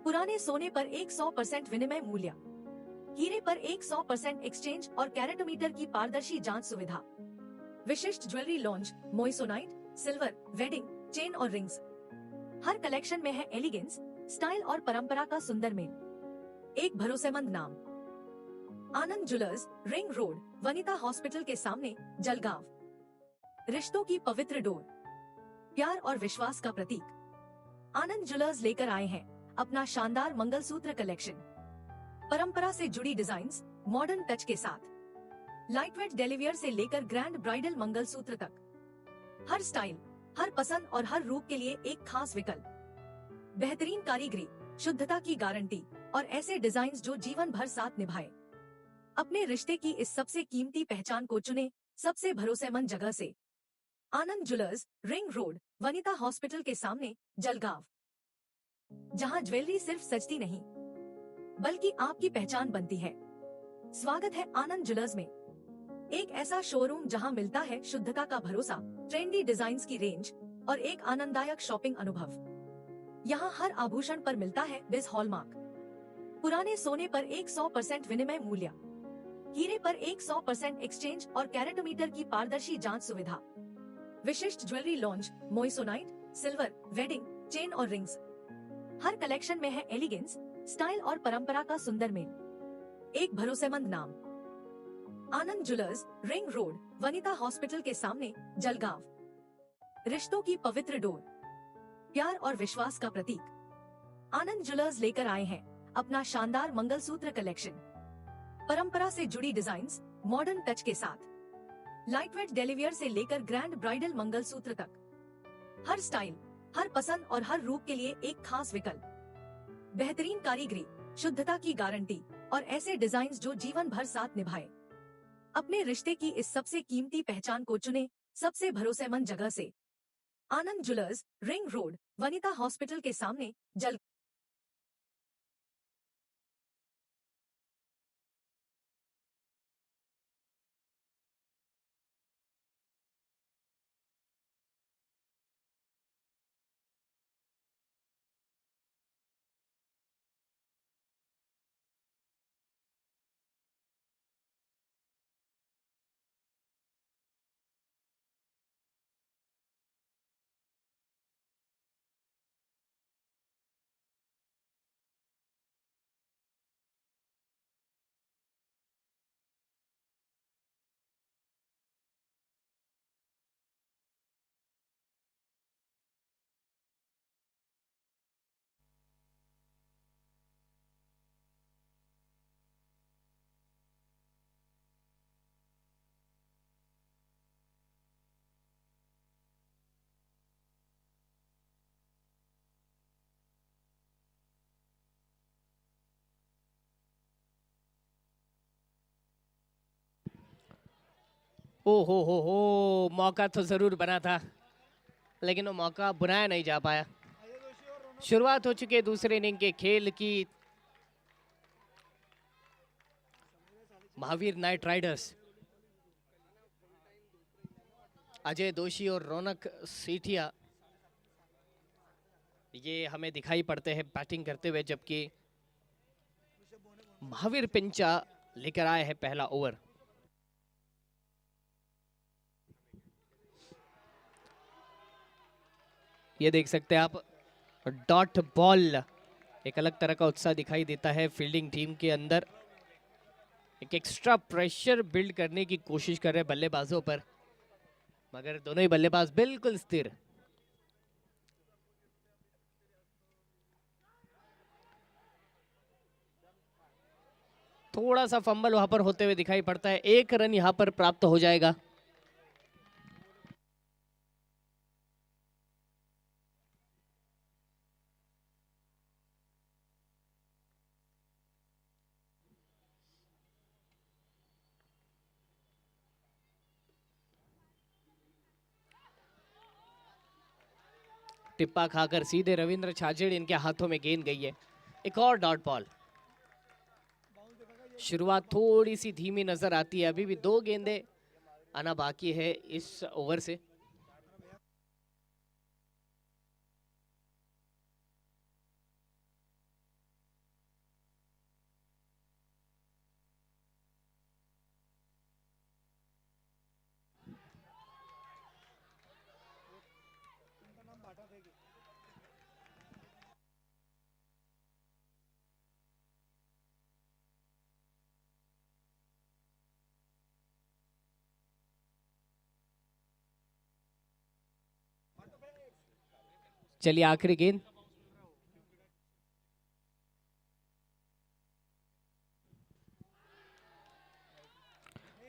पुराने सोने पर 100% विनिमय मूल्य, हीरे पर 100% एक्सचेंज और कैरेटोमीटर की पारदर्शी जांच सुविधा। विशिष्ट jewellery launch, moissanite, silver, wedding, chain और रिंग्स। हर कलेक्शन में है एलिगेंस, स्टाइल और परंपरा का सुंदर मेल। एक भरोसेमंद नाम, Anand jewellers, ring road, Vanita hospital के सामने, जलगांव। रिश्तों की पवित्र डोर, प्यार और विश्वास का प्रतीक। आनंद ज्वेलर्स लेकर आए हैं अपना शानदार मंगलसूत्र कलेक्शन। परंपरा से जुड़ी डिजाइन्स, मॉडर्न टच के साथ। लाइटवेट डेलीवियर से लेकर ग्रैंड ब्राइडल मंगलसूत्र तक। हर स्टाइल, हर पसंद और हर रूप के लिए एक खास विकल्प। बेहतरीन कारीगरी, शुद्धता की गारंटी और ऐसे डिजाइन्स जो जीवन भर साथ निभाए। अपने रिश्ते की इस सबसे कीमती पहचान को चुने सबसे भरोसेमंद जगह से। Anand jewellers, ring road, Vanita hospital के सामने, जलगांव। जहां ज्वेलरी सिर्फ सजती नहीं बल्कि आपकी पहचान बनती है। स्वागत है आनंद ज्वेलर्स में, एक ऐसा शोरूम जहां मिलता है शुद्धता का भरोसा, ट्रेंडी डिजाइन्स की रेंज और एक आनंददायक शॉपिंग अनुभव। यहाँ हर आभूषण पर मिलता है बिस हॉलमार्क। पुराने सोने पर 100% विनिमय मूल्य, हीरे पर 100% एक्सचेंज और कैरेटोमीटर की पारदर्शी जांच सुविधा। विशिष्ट jewellery launch, moissanite, silver, wedding, chain और रिंग्स। हर कलेक्शन में है एलिगेंस, स्टाइल और परंपरा का सुंदर मेल। एक भरोसेमंद नाम, Anand jewellers, ring road, Vanita hospital के सामने, जलगांव। रिश्तों की पवित्र डोर, प्यार और विश्वास का प्रतीक। आनंद ज्वेलर्स लेकर आए हैं अपना शानदार मंगलसूत्र कलेक्शन। परंपरा से जुड़ी डिजाइन्स, मॉडर्न टच के साथ। लाइटवेट डेलिवियर से लेकर ग्रैंड ब्राइडल मंगलसूत्र तक। हर स्टाइल, हर पसंद और हर रूप के लिए एक खास विकल्प। बेहतरीन कारीगरी, शुद्धता की गारंटी और ऐसे डिजाइन्स जो जीवन भर साथ निभाए। अपने रिश्ते की इस सबसे कीमती पहचान को चुने सबसे भरोसेमंद जगह से। Anand jewellers, ring road, Vanita hospital के सामने, जल। ओ हो, मौका तो जरूर बना था, लेकिन वो मौका बुनाया नहीं जा पाया। शुरुआत हो चुकी है दूसरे इनिंग के खेल की। महावीर नाइट राइडर्स, अजय दोषी और रौनक सेठिया ये हमें दिखाई पड़ते हैं बैटिंग करते हुए, जबकि महावीर पिंचा लेकर आए हैं पहला ओवर। ये देख सकते हैं आप, डॉट बॉल, एक अलग तरह का उत्साह दिखाई देता है फील्डिंग टीम के अंदर। एक एक्स्ट्रा प्रेशर बिल्ड करने की कोशिश कर रहे हैं बल्लेबाजों पर, मगर दोनों ही बल्लेबाज बिल्कुल स्थिर। थोड़ा सा फंबल वहां पर होते हुए दिखाई पड़ता है, एक रन यहां पर प्राप्त हो जाएगा। टिप्पा खाकर सीधे रविंद्र छाजेड़ इनके हाथों में गेंद गई है। एक और डॉट बॉल। शुरुआत थोड़ी सी धीमी नजर आती है, अभी भी 2 गेंदें आना बाकी है इस ओवर से। चलिए आखिरी गेंद।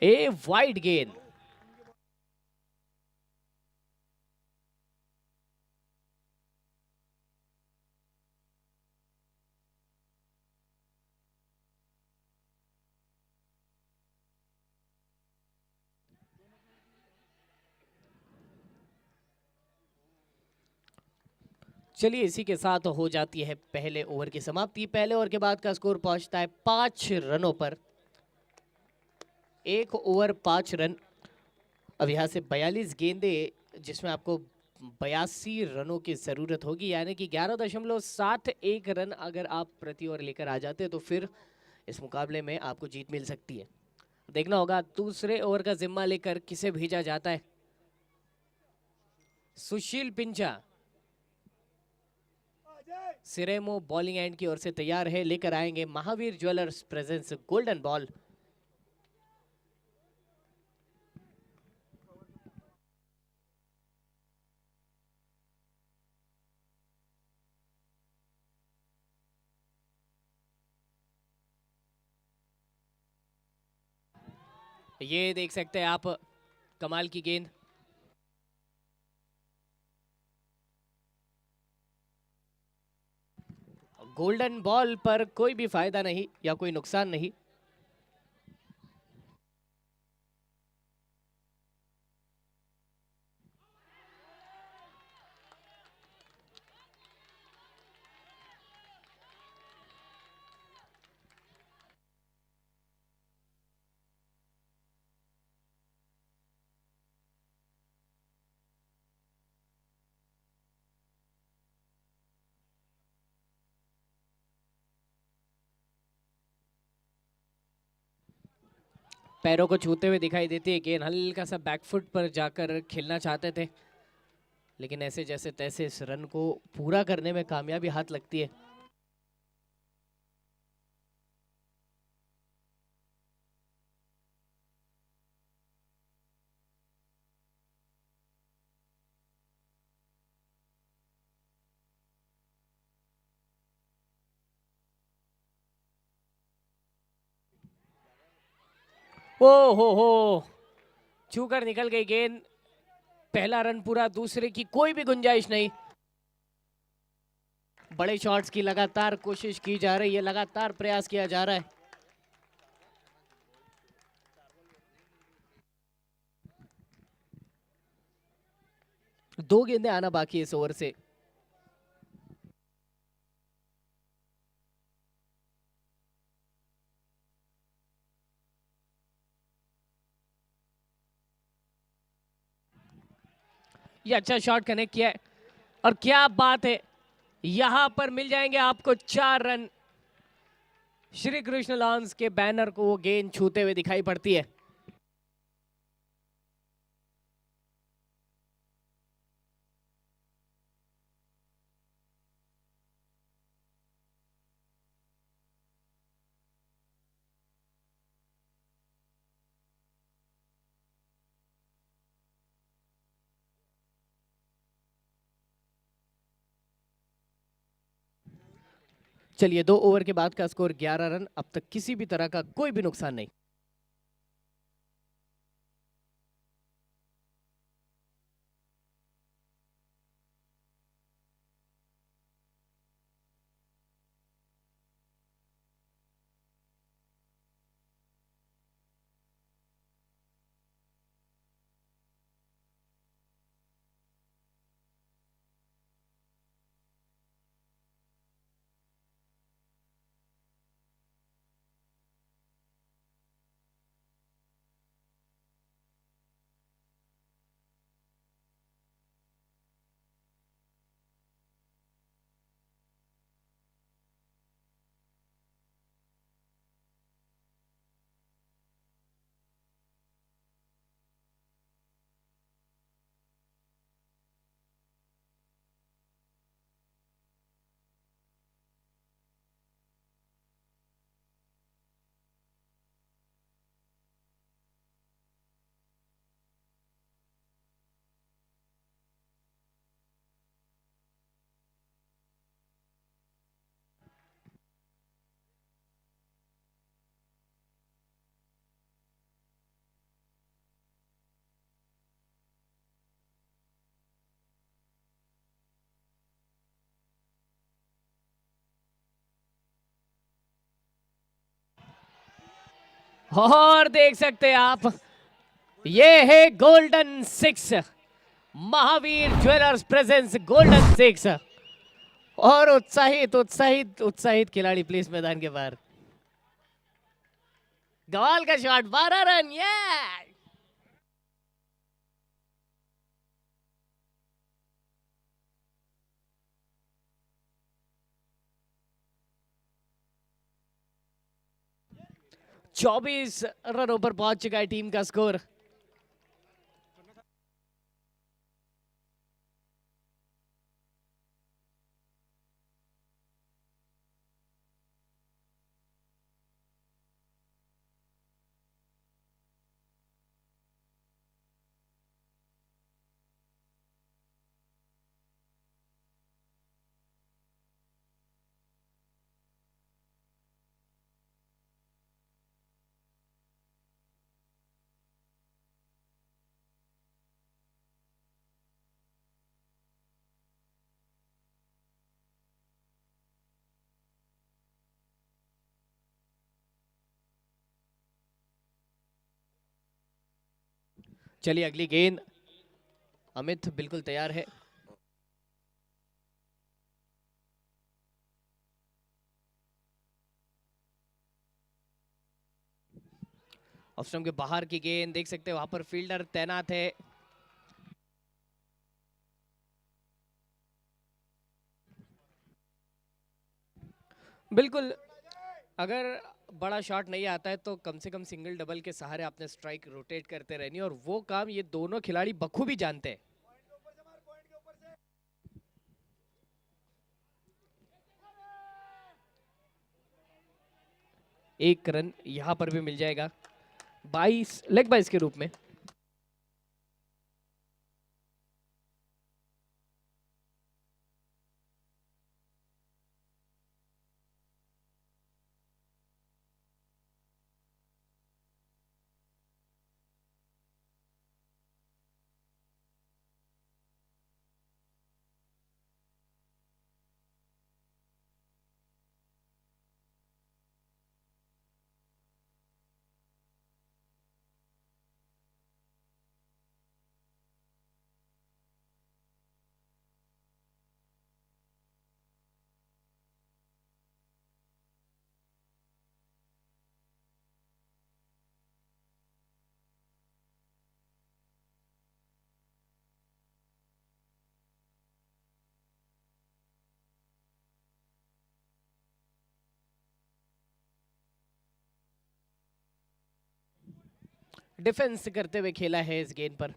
ए वाइड गेंद। चलिए इसी के साथ हो जाती है पहले ओवर की समाप्ति। पहले ओवर के बाद का स्कोर पहुंचता है 5 रनों पर। 1 ओवर 5 रन। अब यहाँ से 42 गेंदें, जिसमें आपको 82 रनों की जरूरत होगी, यानी कि 11.71 रन अगर आप प्रति ओवर लेकर आ जाते हैं तो फिर इस मुकाबले में आपको जीत मिल सकती है। देखना होगा दूसरे ओवर का जिम्मा लेकर किसे भेजा जाता है। सुशील पिंचा सिरेमो बॉलिंग एंड की ओर से तैयार है, लेकर आएंगे Mahavir jewellers presents golden ball. ये देख सकते हैं आप, कमाल की गेंद। गोल्डन बॉल पर कोई भी फायदा नहीं या कोई नुकसान नहीं। पैरों को छूते हुए दिखाई देती है गेंद, हल्का सा बैकफुट पर जाकर खेलना चाहते थे, लेकिन ऐसे जैसे तैसे इस रन को पूरा करने में कामयाबी हाथ लगती है। ओ हो, छूकर निकल गई गेंद। पहला रन पूरा, दूसरे की कोई भी गुंजाइश नहीं। बड़े शॉट्स की लगातार कोशिश की जा रही है, लगातार प्रयास किया जा रहा है। दो गेंदें आना बाकी है इस ओवर से। ये अच्छा शॉट कनेक्ट किया है, और क्या बात है, यहां पर मिल जाएंगे आपको 4 रन। श्री कृष्ण लॉन्स के बैनर को वो गेंद छूते हुए दिखाई पड़ती है। चलिए, 2 ओवर के बाद का स्कोर 11 रन। अब तक किसी भी तरह का कोई भी नुकसान नहीं। और देख सकते हैं आप, ये है golden 6, Mahavir jewellers presents golden 6। और उत्साहित उत्साहित उत्साहित खिलाड़ी प्लीज मैदान के बाहर। गवाल का शॉट, 12 रन। ये 24 रनों पर पहुंच चुका है टीम का स्कोर। चलिए अगली गेंद। अमित बिल्कुल तैयार है। ऑफ स्टंप के बाहर की गेंद, देख सकते हैं वहां पर फील्डर तैनात है। बिल्कुल, अगर बड़ा शॉट नहीं आता है तो कम से कम सिंगल डबल के सहारे आपने स्ट्राइक रोटेट करते रहनी है, और वो काम ये दोनों खिलाड़ी बखूबी जानते हैं। एक रन यहां पर भी मिल जाएगा 22 लेग बाइस के रूप में। डिफेंस करते हुए खेला है इस गेंद पर।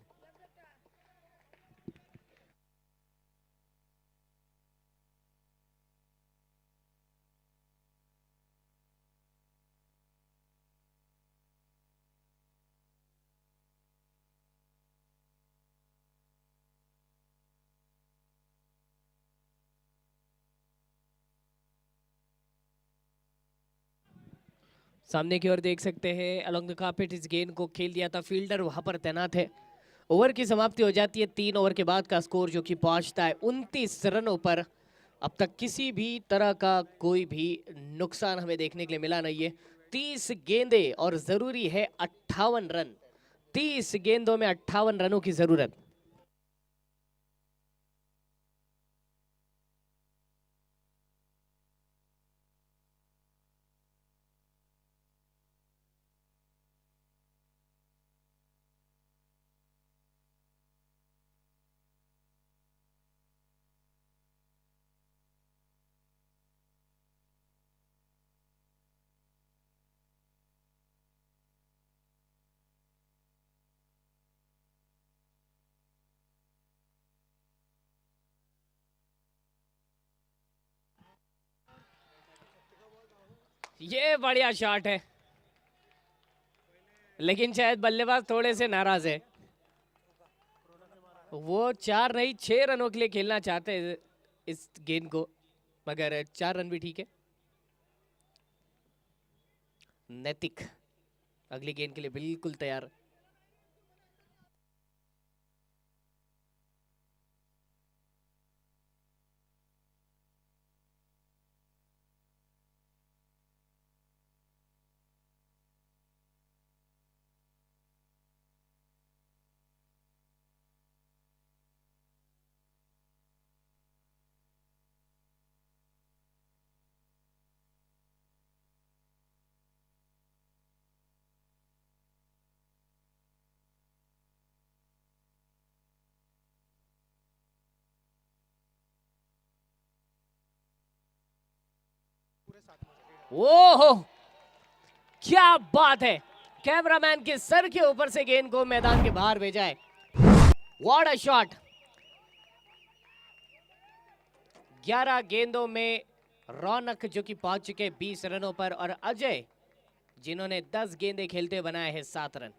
सामने की ओर देख सकते हैं अलोंग द कार्पेट इस गेंद को खेल दिया था, फील्डर वहां पर तैनात है। ओवर की समाप्ति हो जाती है। 3 ओवर के बाद का स्कोर जो कि पहुंचता है 29 रनों पर। अब तक किसी भी तरह का कोई भी नुकसान हमें देखने के लिए मिला नहीं है। 30 गेंदे और जरूरी है 58 रन। 30 गेंदों में 58 रनों की जरूरत। ये बढ़िया शॉट है, लेकिन शायद बल्लेबाज थोड़े से नाराज है। वो 4 नहीं 6 रनों के लिए खेलना चाहते हैं इस गेंद को, मगर 4 रन भी ठीक है। नैतिक अगली गेंद के लिए बिल्कुल तैयार। ओहो, क्या बात है! कैमरामैन के सर के ऊपर से गेंद को मैदान के बाहर भेजा है। What a shot! 11 गेंदों में रौनक जो कि पहुंच चुके 20 रनों पर, और अजय जिन्होंने 10 गेंदें खेलते बनाए हैं 7 रन।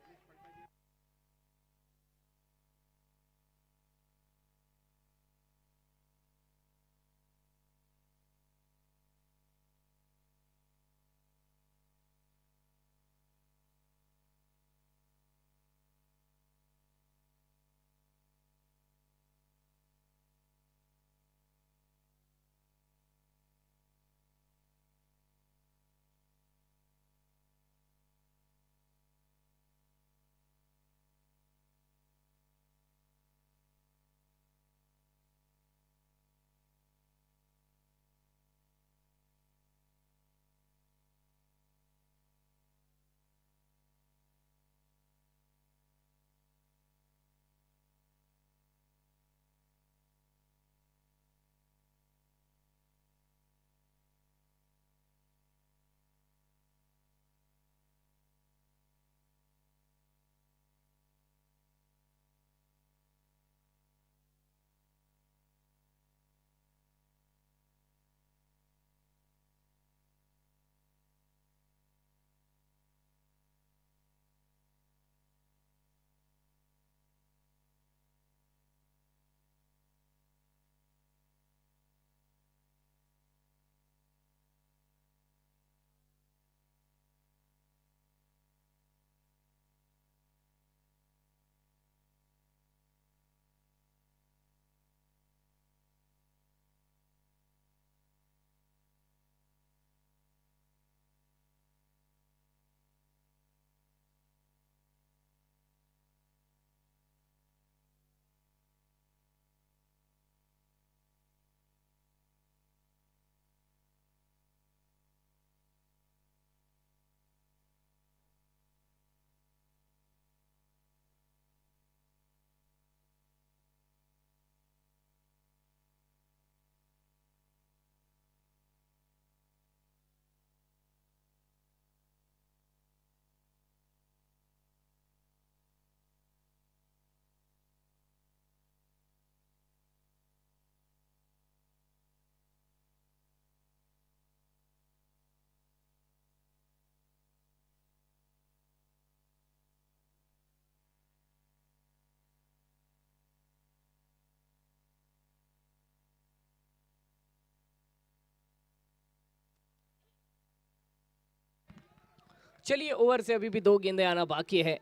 चलिए ओवर से अभी भी 2 गेंदें आना बाकी है।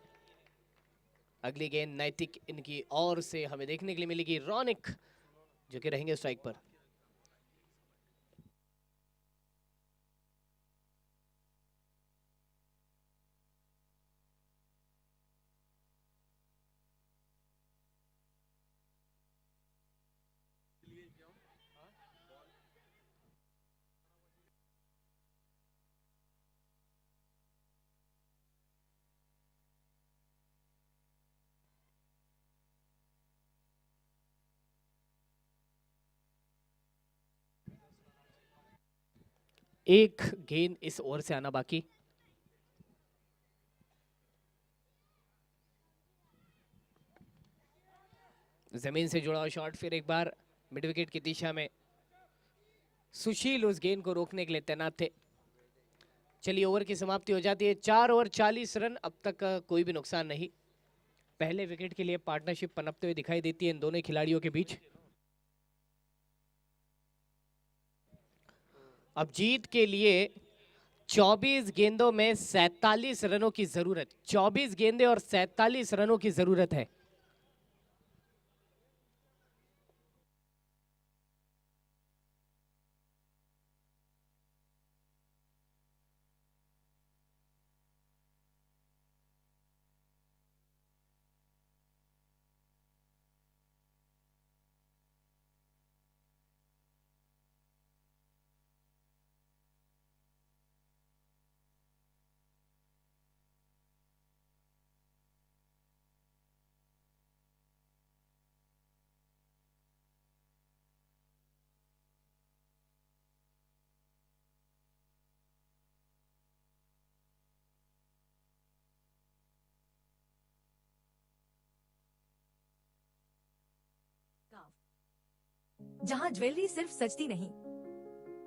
अगली गेंद नैतिक इनकी ओर से हमें देखने के लिए मिलेगी। रौनिक जो कि रहेंगे स्ट्राइक पर। एक गेंद इस ओवर से आना बाकी। जमीन से जुड़ा हुआ शॉट, फिर एक बार मिड विकेट की दिशा में। सुशील उस गेंद को रोकने के लिए तैनात थे। चलिए ओवर की समाप्ति हो जाती है। 4 ओवर 40 रन, अब तक कोई भी नुकसान नहीं। पहले विकेट के लिए पार्टनरशिप पनपते हुए दिखाई देती है इन दोनों खिलाड़ियों के बीच। अब जीत के लिए 24 गेंदों में 47 रनों की जरूरत। 24 गेंदें और 47 रनों की जरूरत है। जहां ज्वेलरी सिर्फ सजती नहीं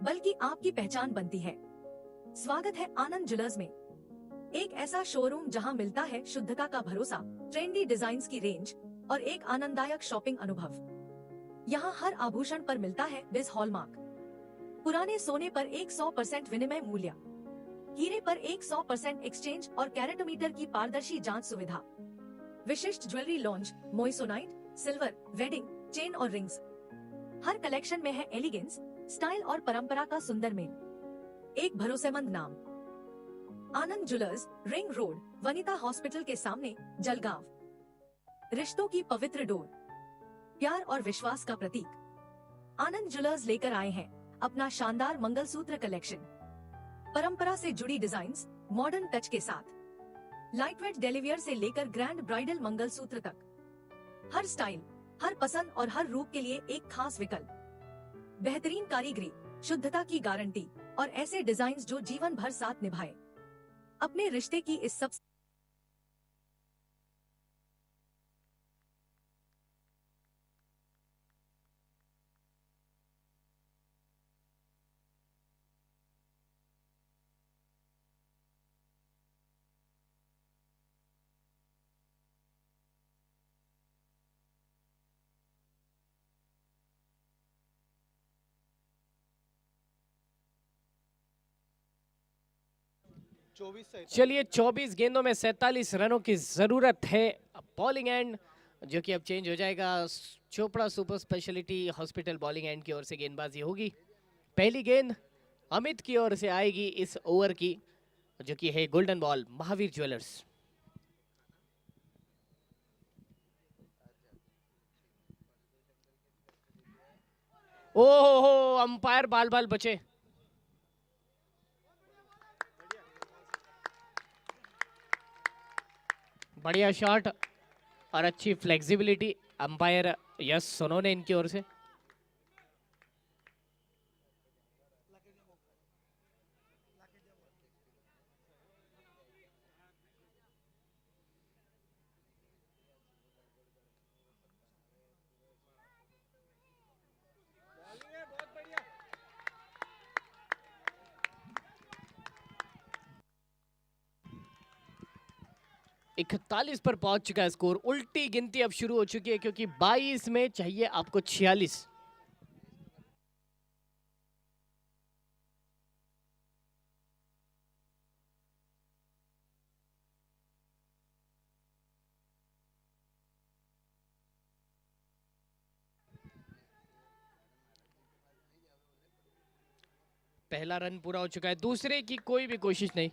बल्कि आपकी पहचान बनती है। स्वागत है आनंद ज्वेलर्स में, एक ऐसा शोरूम जहां मिलता है शुद्धता का भरोसा, ट्रेंडी डिजाइन्स की रेंज और एक आनंददायक शॉपिंग अनुभव। यहाँ हर आभूषण पर मिलता है बिज हॉलमार्क, पुराने सोने पर 100% विनिमय मूल्य, हीरे पर 100% एक्सचेंज और कैरेटोमीटर की पारदर्शी जांच सुविधा। विशिष्ट jewellery launch, moissanite, silver, wedding, chain और रिंग्स। हर कलेक्शन में है एलिगेंस, स्टाइल और परंपरा का सुंदर मेल। एक भरोसेमंद नाम, Anand jewellers, ring road, Vanita hospital के सामने, जलगांव। रिश्तों की पवित्र डोर, प्यार और विश्वास का प्रतीक। आनंद ज्वेलर्स लेकर आए हैं अपना शानदार मंगलसूत्र कलेक्शन। परंपरा से जुड़ी डिजाइन्स, मॉडर्न टच के साथ। लाइटवेट डेलिवियर से लेकर ग्रैंड ब्राइडल मंगलसूत्र तक। हर स्टाइल, हर पसंद और हर रूप के लिए एक खास विकल्प। बेहतरीन कारीगरी, शुद्धता की गारंटी और ऐसे डिजाइन्स जो जीवन भर साथ निभाए। अपने रिश्ते की इस सब चलिए 24 गेंदों में 47 रनों की जरूरत है। बॉलिंग एंड जो कि अब चेंज हो जाएगा। Chopra super speciality hospital bowling end की ओर से गेंदबाजी होगी। पहली गेंद अमित की ओर से आएगी इस ओवर की, जो कि है गोल्डन बॉल महावीर ज्वेलर्स। ओहो, अंपायर बाल बाल बचे। बढ़िया शॉट और अच्छी फ्लेक्सिबिलिटी अंपायर यस सोनोने इनकी ओर से। इकतालीस पर पहुंच चुका है स्कोर। उल्टी गिनती अब शुरू हो चुकी है क्योंकि 22 में चाहिए आपको 46। पहला रन पूरा हो चुका है, दूसरे की कोई भी कोशिश नहीं।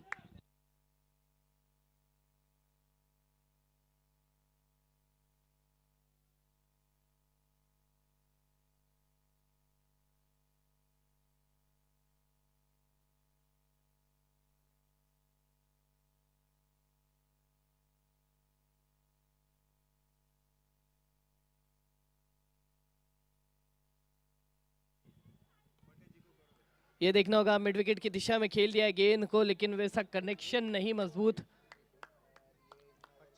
ये देखना होगा, मिड विकेट की दिशा में खेल दिया है गेंद को, लेकिन वैसा कनेक्शन नहीं मजबूत।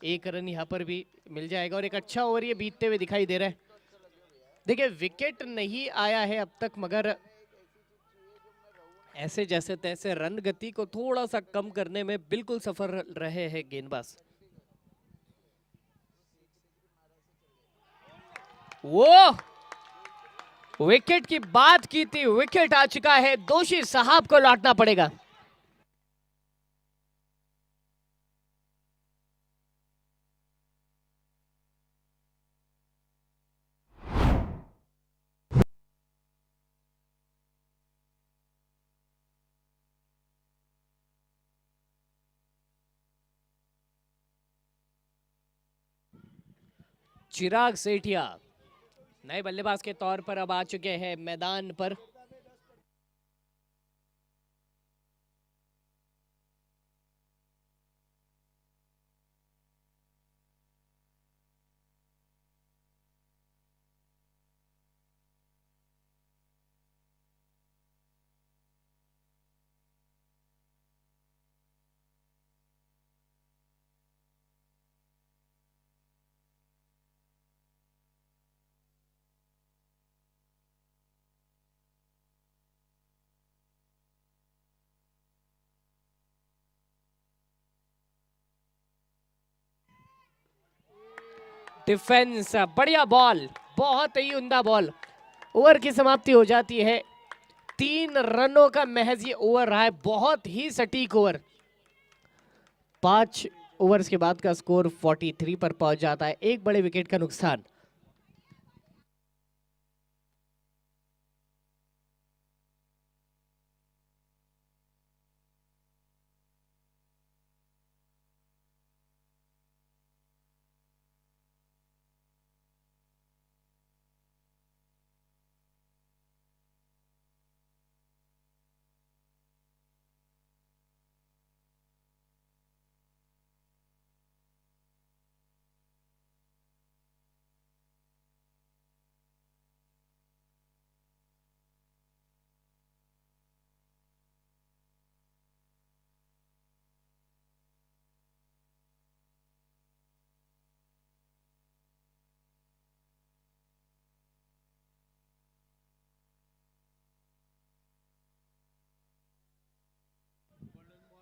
एक रन यहाँ पर भी मिल जाएगा और एक अच्छा ओवर ये बीतते हुए दिखाई दे रहा है। देखिए विकेट नहीं आया है अब तक, मगर ऐसे जैसे तैसे रन गति को थोड़ा सा कम करने में बिल्कुल सफल रहे हैं गेंदबाज। वो विकेट की बात की थी, विकेट आ चुका है, दोषी साहब को लौटना पड़ेगा। चिराग सेठिया नए बल्लेबाज के तौर पर अब आ चुके हैं मैदान पर। डिफेंस, बढ़िया बॉल, बहुत ही उम्दा बॉल। ओवर की समाप्ति हो जाती है। 3 रनों का महज ये ओवर रहा है, बहुत ही सटीक ओवर। 5 ओवर्स के बाद का स्कोर 43 पर पहुंच जाता है, एक बड़े विकेट का नुकसान।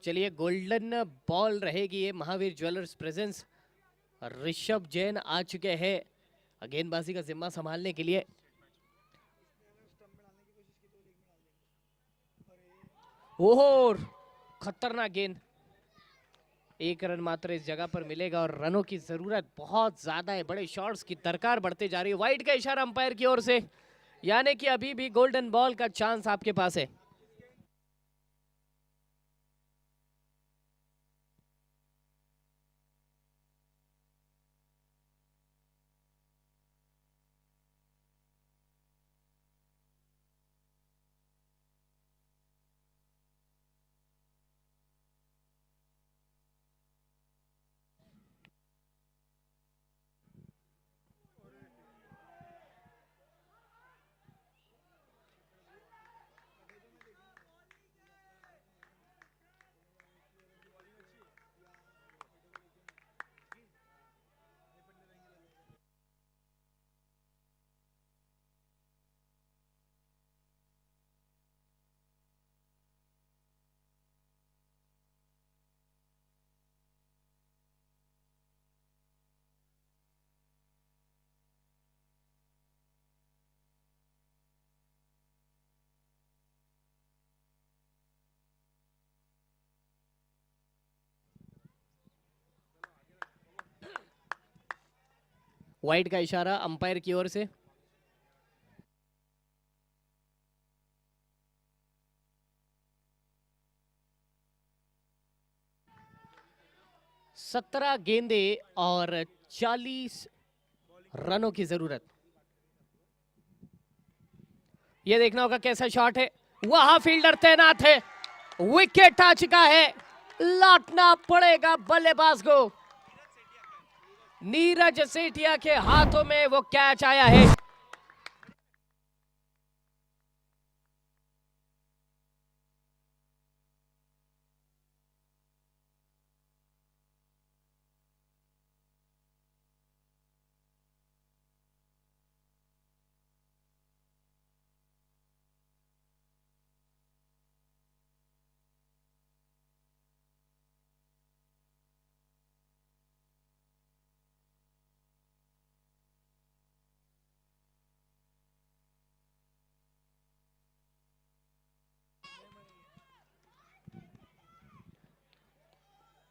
चलिए, गोल्डन बॉल रहेगी ये महावीर ज्वेलर्स प्रेजेंस। ऋषभ जैन आ चुके हैं गेंदबाजी का जिम्मा संभालने के लिए। ओहो, खतरनाक गेंद। 1 रन मात्र इस जगह पर मिलेगा और रनों की जरूरत बहुत ज्यादा है, बड़े शॉट्स की दरकार बढ़ते जा रही है। वाइड का इशारा अंपायर की ओर से, यानी कि अभी भी गोल्डन बॉल का चांस आपके पास है। वाइड का इशारा अंपायर की ओर से। 17 गेंदे और 40 रनों की जरूरत। यह देखना होगा कैसा शॉट है, वहां फील्डर तैनात है, विकेट आ चुका है, लौटना पड़ेगा बल्लेबाज को। नीरज सेठिया के हाथों में वो कैच आया है।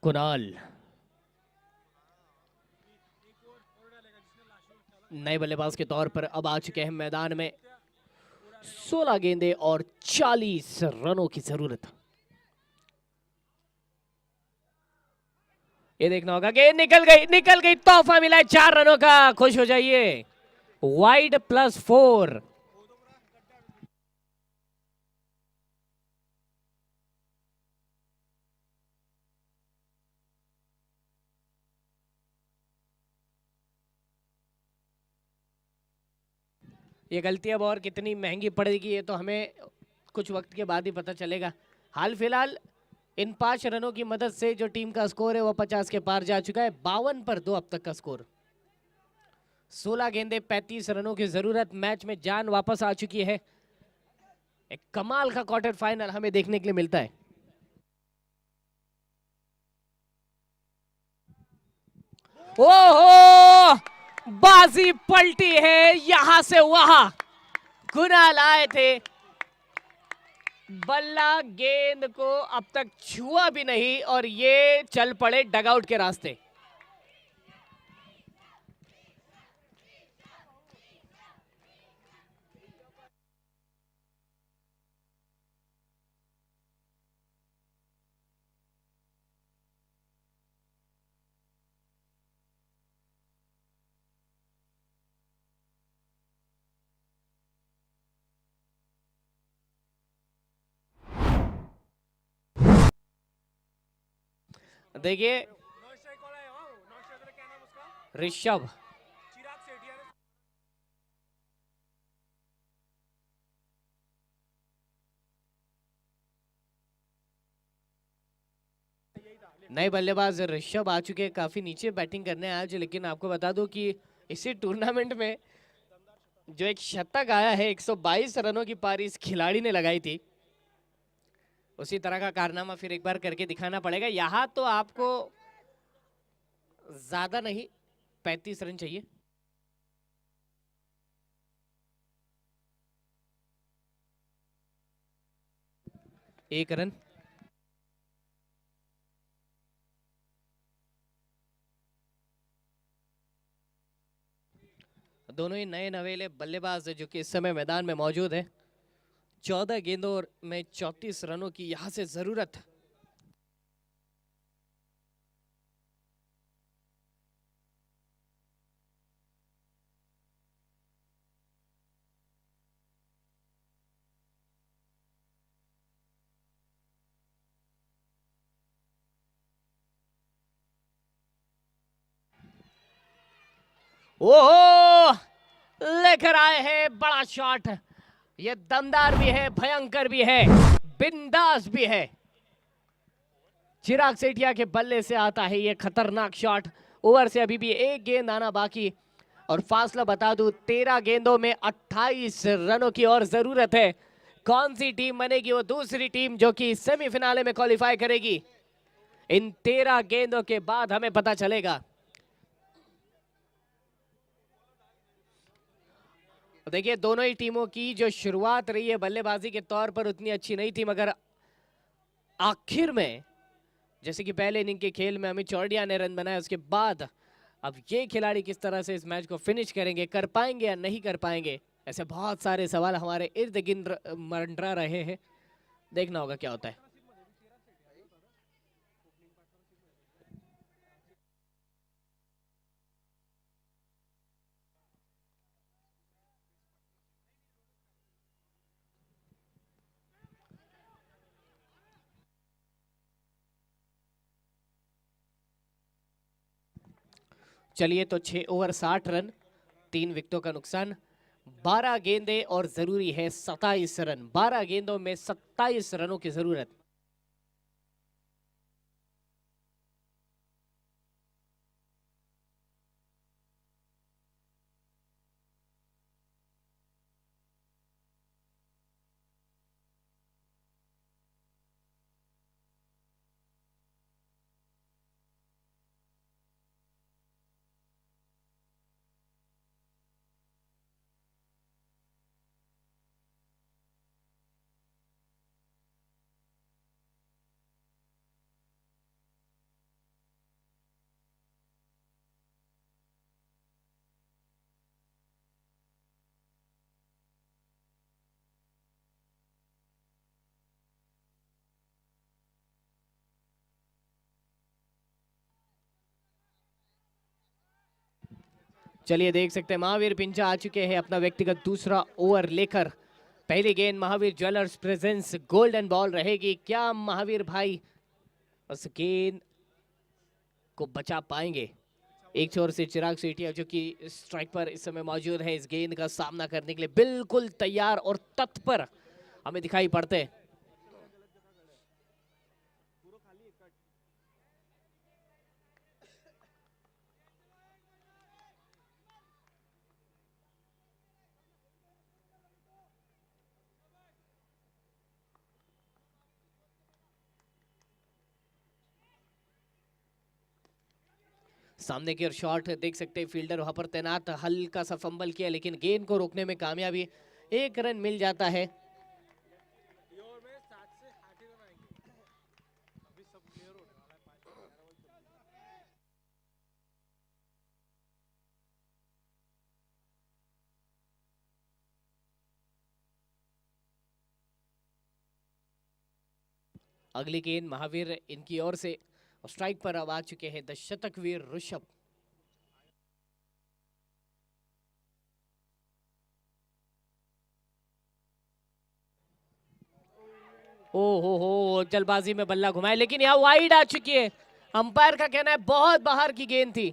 कुणाल नए बल्लेबाज के तौर पर अब आ चुके हैं मैदान में। 16 गेंदे और 40 रनों की जरूरत। ये देखना होगा, गेंद निकल गई, तोहफा मिला है 4 रनों का, खुश हो जाइए। वाइड +4। ये गलती अब और कितनी महंगी पड़ेगी ये तो हमें कुछ वक्त के बाद ही पता चलेगा। हाल फिलहाल इन 5 रनों की मदद से जो टीम का स्कोर है वो 50 के पार जा चुका है। 52 पर 2 अब तक का स्कोर। 16 गेंदे 35 रनों की जरूरत। मैच में जान वापस आ चुकी है। एक कमाल का क्वार्टर फाइनल हमें देखने के लिए मिलता है। ओहो, बाजी पलटी है यहां से वहां। कुणाल आए थे, बल्ला गेंद को अब तक छुआ भी नहीं और ये चल पड़े डगआउट के रास्ते। देखिए ऋषभ नए बल्लेबाज ऋषभ आ चुके हैं, काफी नीचे बैटिंग करने आज। लेकिन आपको बता दूं कि इसी टूर्नामेंट में जो एक शतक आया है, 122 रनों की पारी इस खिलाड़ी ने लगाई थी, उसी तरह का कारनामा फिर एक बार करके दिखाना पड़ेगा। यहां तो आपको ज्यादा नहीं 35 रन चाहिए। एक रन। दोनों ही नए नवेले बल्लेबाज जो कि इस समय मैदान में मौजूद है। 14 गेंदों में 34 रनों की यहां से जरूरत। ओहो, लेकर आए हैं बड़ा शॉट। ये दमदार भी है, भयंकर भी है, बिंदास भी है। चिराग सेठिया के बल्ले से आता है ये खतरनाक शॉट। ओवर से अभी भी एक गेंद आना बाकी और फासला बता दूं 13 गेंदों में 28 रनों की और जरूरत है। कौन सी टीम बनेगी वो दूसरी टीम जो कि सेमीफिनाले में क्वालिफाई करेगी? इन 13 गेंदों के बाद हमें पता चलेगा। देखिए दोनों ही टीमों की जो शुरुआत रही है बल्लेबाजी के तौर पर उतनी अच्छी नहीं थी, मगर आखिर में जैसे कि पहले इनिंग के खेल में अमित चौड़िया ने रन बनाया, उसके बाद अब ये खिलाड़ी किस तरह से इस मैच को फिनिश करेंगे, कर पाएंगे या नहीं कर पाएंगे, ऐसे बहुत सारे सवाल हमारे इर्द गिर्द मंडरा रहे हैं। देखना होगा क्या होता है। चलिए तो 6 ओवर 60 रन, 3 विकेटों का नुकसान, 12 गेंदें और जरूरी है 27 रन। 12 गेंदों में 27 रनों की जरूरत। चलिए देख सकते हैं महावीर पिंचा आ चुके हैं अपना व्यक्तिगत दूसरा ओवर लेकर। पहली गेंद Mahavir jewellers presents, golden ball रहेगी। क्या महावीर भाई उस गेंद को बचा पाएंगे? एक छोर से चिराग सेठिया जो कि स्ट्राइक पर इस समय मौजूद है, इस गेंद का सामना करने के लिए बिल्कुल तैयार और तत्पर हमें दिखाई पड़ते हैं। सामने की ओर शॉट देख सकते हैं, फील्डर वहां पर तैनात, हल्का सा फंबल किया लेकिन गेंद को रोकने में कामयाबी, 1 रन मिल जाता है। अगली गेंद महावीर इनकी ओर से, स्ट्राइक पर अब आ चुके हैं दशतक वीर ऋषभ। ओ हो, जल्दबाजी में बल्ला घुमाए लेकिन यहाँ वाइड आ चुकी है। अंपायर का कहना है बहुत बाहर की गेंद थी।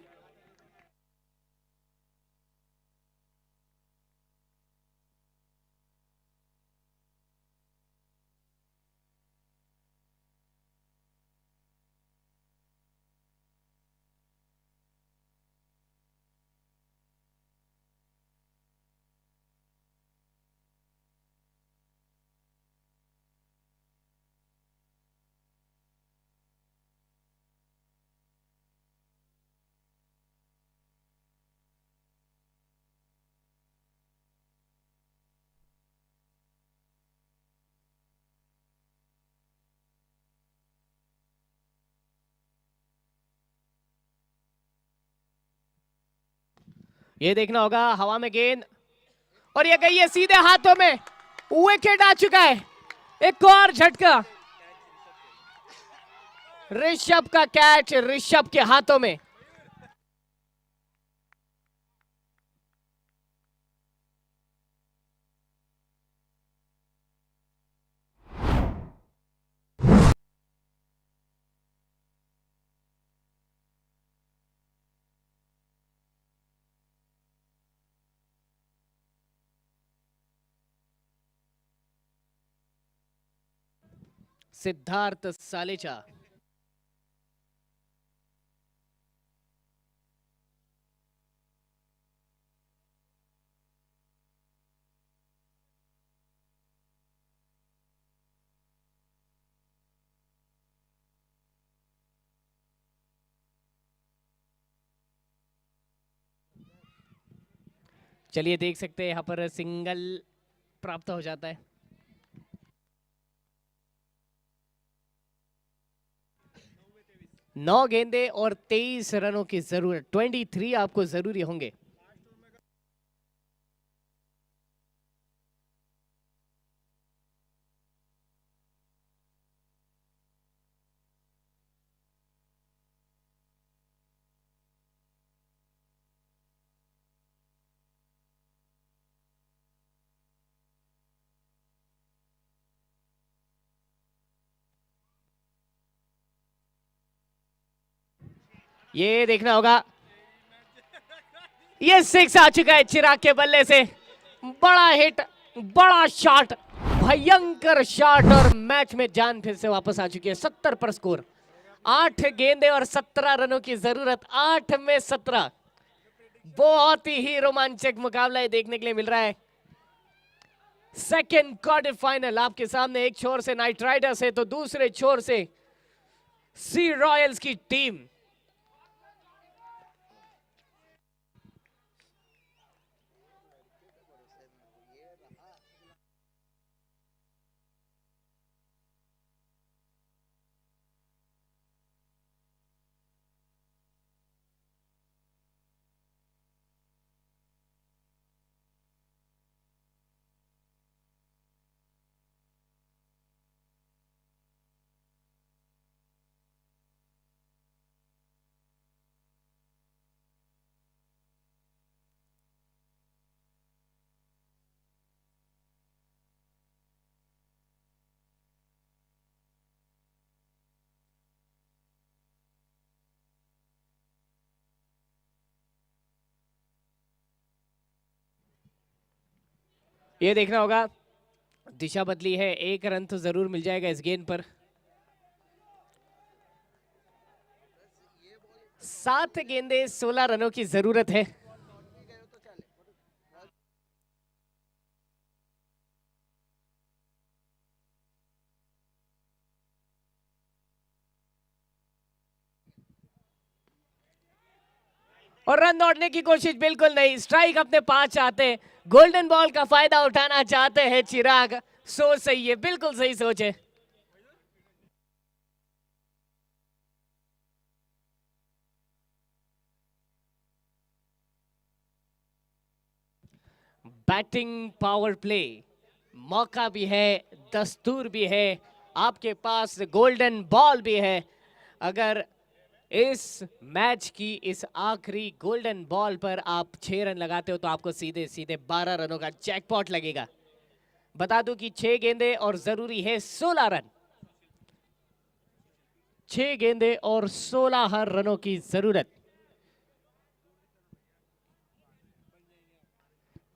ये देखना होगा, हवा में गेंद और ये गई है सीधे हाथों में, विकेट आ चुका है। एक और झटका, ऋषभ का कैच ऋषभ के हाथों में। सिद्धार्थ सालेचा। चलिए देख सकते हैं यहाँ पर सिंगल प्राप्त हो जाता है। नौ गेंदे और 23 रनों की जरूरत, 23 आपको जरूरी होंगे। ये देखना होगा, ये सिक्स आ चुका है चिराग के बल्ले से। बड़ा हिट, बड़ा शॉट, भयंकर शॉट और मैच में जान फिर से वापस आ चुकी है। 70 पर स्कोर, 8 गेंदे और 17 रनों की जरूरत, 8 में 17। बहुत ही रोमांचक मुकाबला देखने के लिए मिल रहा है। सेकेंड क्वार्टर फाइनल आपके सामने, एक छोर से नाइट राइडर्स है तो दूसरे छोर से सी रॉयल्स की टीम। ये देखना होगा, दिशा बदली है, एक रन तो जरूर मिल जाएगा इस गेंद पर। 7 गेंदे 16 रनों की जरूरत है। और रन दौड़ने की कोशिश बिल्कुल नहीं, स्ट्राइक अपने पास चाहते हैं, गोल्डन बॉल का फायदा उठाना चाहते हैं चिराग। सोच सही है, बिल्कुल सही सोच है। बैटिंग पावर प्ले, मौका भी है, दस्तूर भी है, आपके पास गोल्डन बॉल भी है। अगर इस मैच की इस आखिरी गोल्डन बॉल पर आप 6 रन लगाते हो तो आपको सीधे सीधे 12 रनों का जैकपॉट लगेगा। बता दूं कि 6 गेंदे और जरूरी है 16 रन। 6 गेंदे और 16 रनों की जरूरत।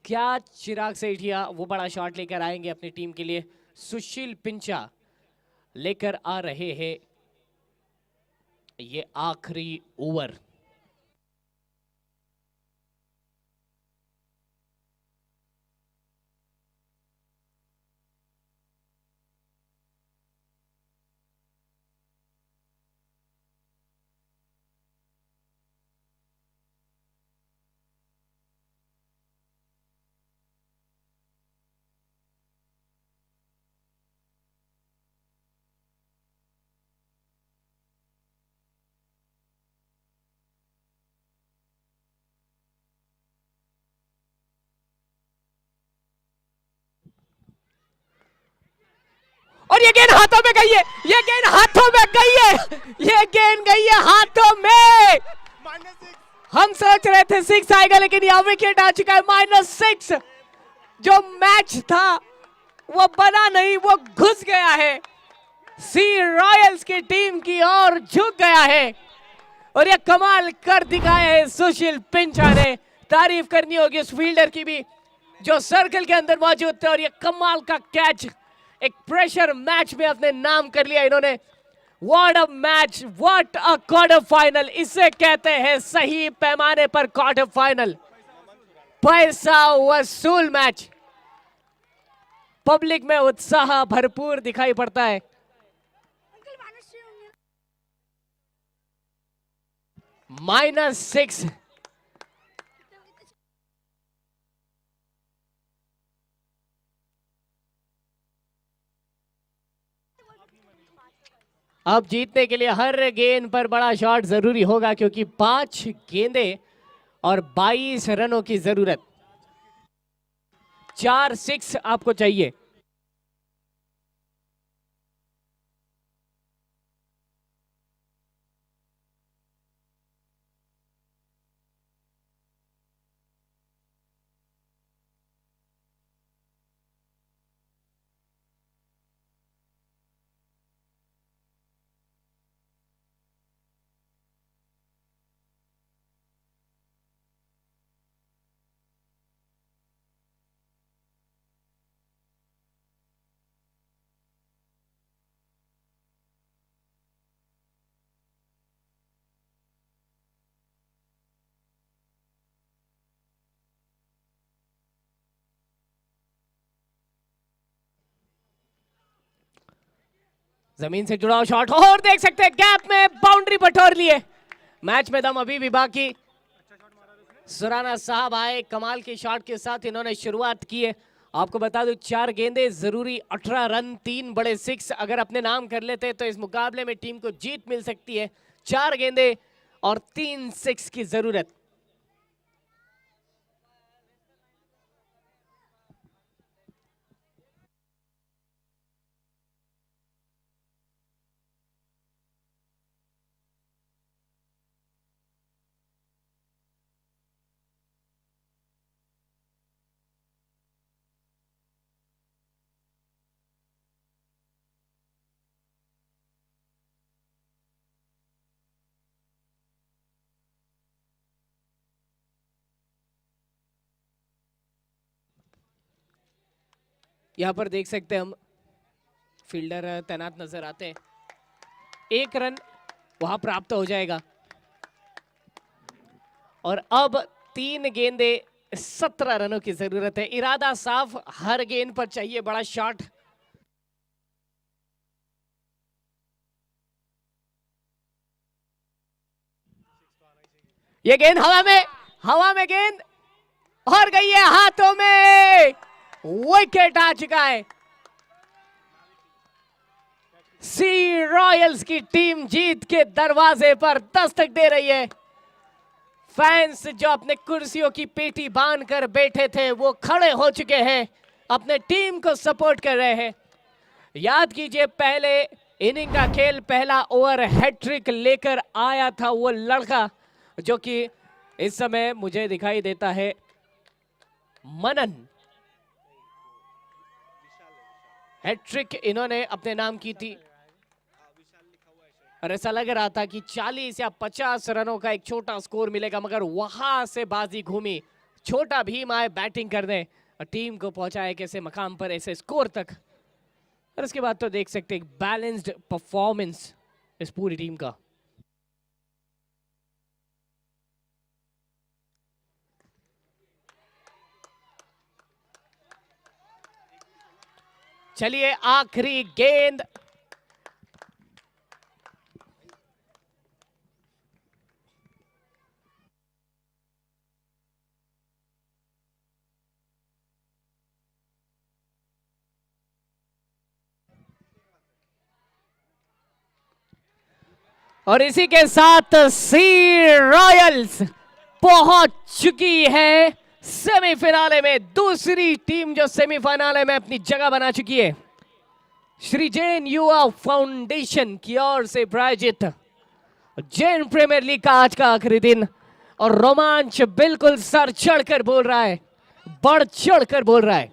क्या चिराग सेठिया वो बड़ा शॉट लेकर आएंगे अपनी टीम के लिए? सुशील पिंचा लेकर आ रहे हैं ये आखिरी ओवर। और ये गेंद हाथों में गई है, ये गेंद हाथों में गई है, ये गेंद गई है हाथों में। हम सोच रहे थे 6 आएगा लेकिन यह विकेट आ चुका है। -6। जो मैच था वो बना नहीं, वो घुस गया है, सी रॉयल्स की टीम की ओर झुक गया है। और ये कमाल कर दिखाया है सुशील पिंचा ने। तारीफ करनी होगी उस फील्डर की भी जो सर्कल के अंदर मौजूद थे। और ये कमाल का कैच, एक प्रेशर मैच में अपने नाम कर लिया इन्होंने। What a match, what a quarter final, इसे कहते हैं सही पैमाने पर क्वार्टर फाइनल। पैसा वसूल मैच, पब्लिक में उत्साह भरपूर दिखाई पड़ता है। -6। अब जीतने के लिए हर गेंद पर बड़ा शॉट जरूरी होगा क्योंकि 5 गेंदे और 22 रनों की जरूरत। 4 6 आपको चाहिए। जमीन से जुड़ा हुआ शॉट और देख सकते हैं गैप में बाउंड्री बटोर लिए। मैच में दम अभी भी बाकी। सुराना साहब आए कमाल के शॉट के साथ, इन्होंने शुरुआत की है। आपको बता दूं 4 गेंदे जरूरी, 18 रन, 3 बड़े 6 अगर अपने नाम कर लेते तो इस मुकाबले में टीम को जीत मिल सकती है। 4 गेंदे और 3 6 की जरूरत। यहां पर देख सकते हैं हम फील्डर तैनात नजर आते हैं। 1 रन वहां प्राप्त हो जाएगा और अब 3 गेंदे 17 रनों की जरूरत है। इरादा साफ, हर गेंद पर चाहिए बड़ा शॉट। ये गेंद हवा में गेंद और गई है हाथों में, विकेट आ चुका है। सी रॉयल्स की टीम जीत के दरवाजे पर दस्तक दे रही है। फैंस जो अपने कुर्सियों की पेटी बांध कर बैठे थे वो खड़े हो चुके हैं, अपने टीम को सपोर्ट कर रहे हैं। याद कीजिए पहले इनिंग का खेल, पहला ओवर हैट्रिक लेकर आया था वो लड़का जो कि इस समय मुझे दिखाई देता है मनन। हैट्रिक इन्होंने अपने नाम की थी और ऐसा लग रहा था कि 40 या 50 रनों का एक छोटा स्कोर मिलेगा, मगर वहां से बाजी घूमी। छोटा भीम आए बैटिंग करने और टीम को पहुंचाए कैसे मकाम पर, ऐसे स्कोर तक। और उसके बाद तो देख सकते हैं बैलेंस्ड परफॉर्मेंस इस पूरी टीम का। चलिए आखिरी गेंद, और इसी के साथ सी रॉयल्स पहुंच चुकी है सेमीफिनाले में। दूसरी टीम जो सेमीफिनाले में अपनी जगह बना चुकी है। श्री जैन युवा फाउंडेशन की ओर से प्रायोजित जैन प्रीमियर लीग का आज का आखिरी दिन, और रोमांच बिल्कुल सर चढ़कर बोल रहा है, बढ़ चढ़कर बोल रहा है।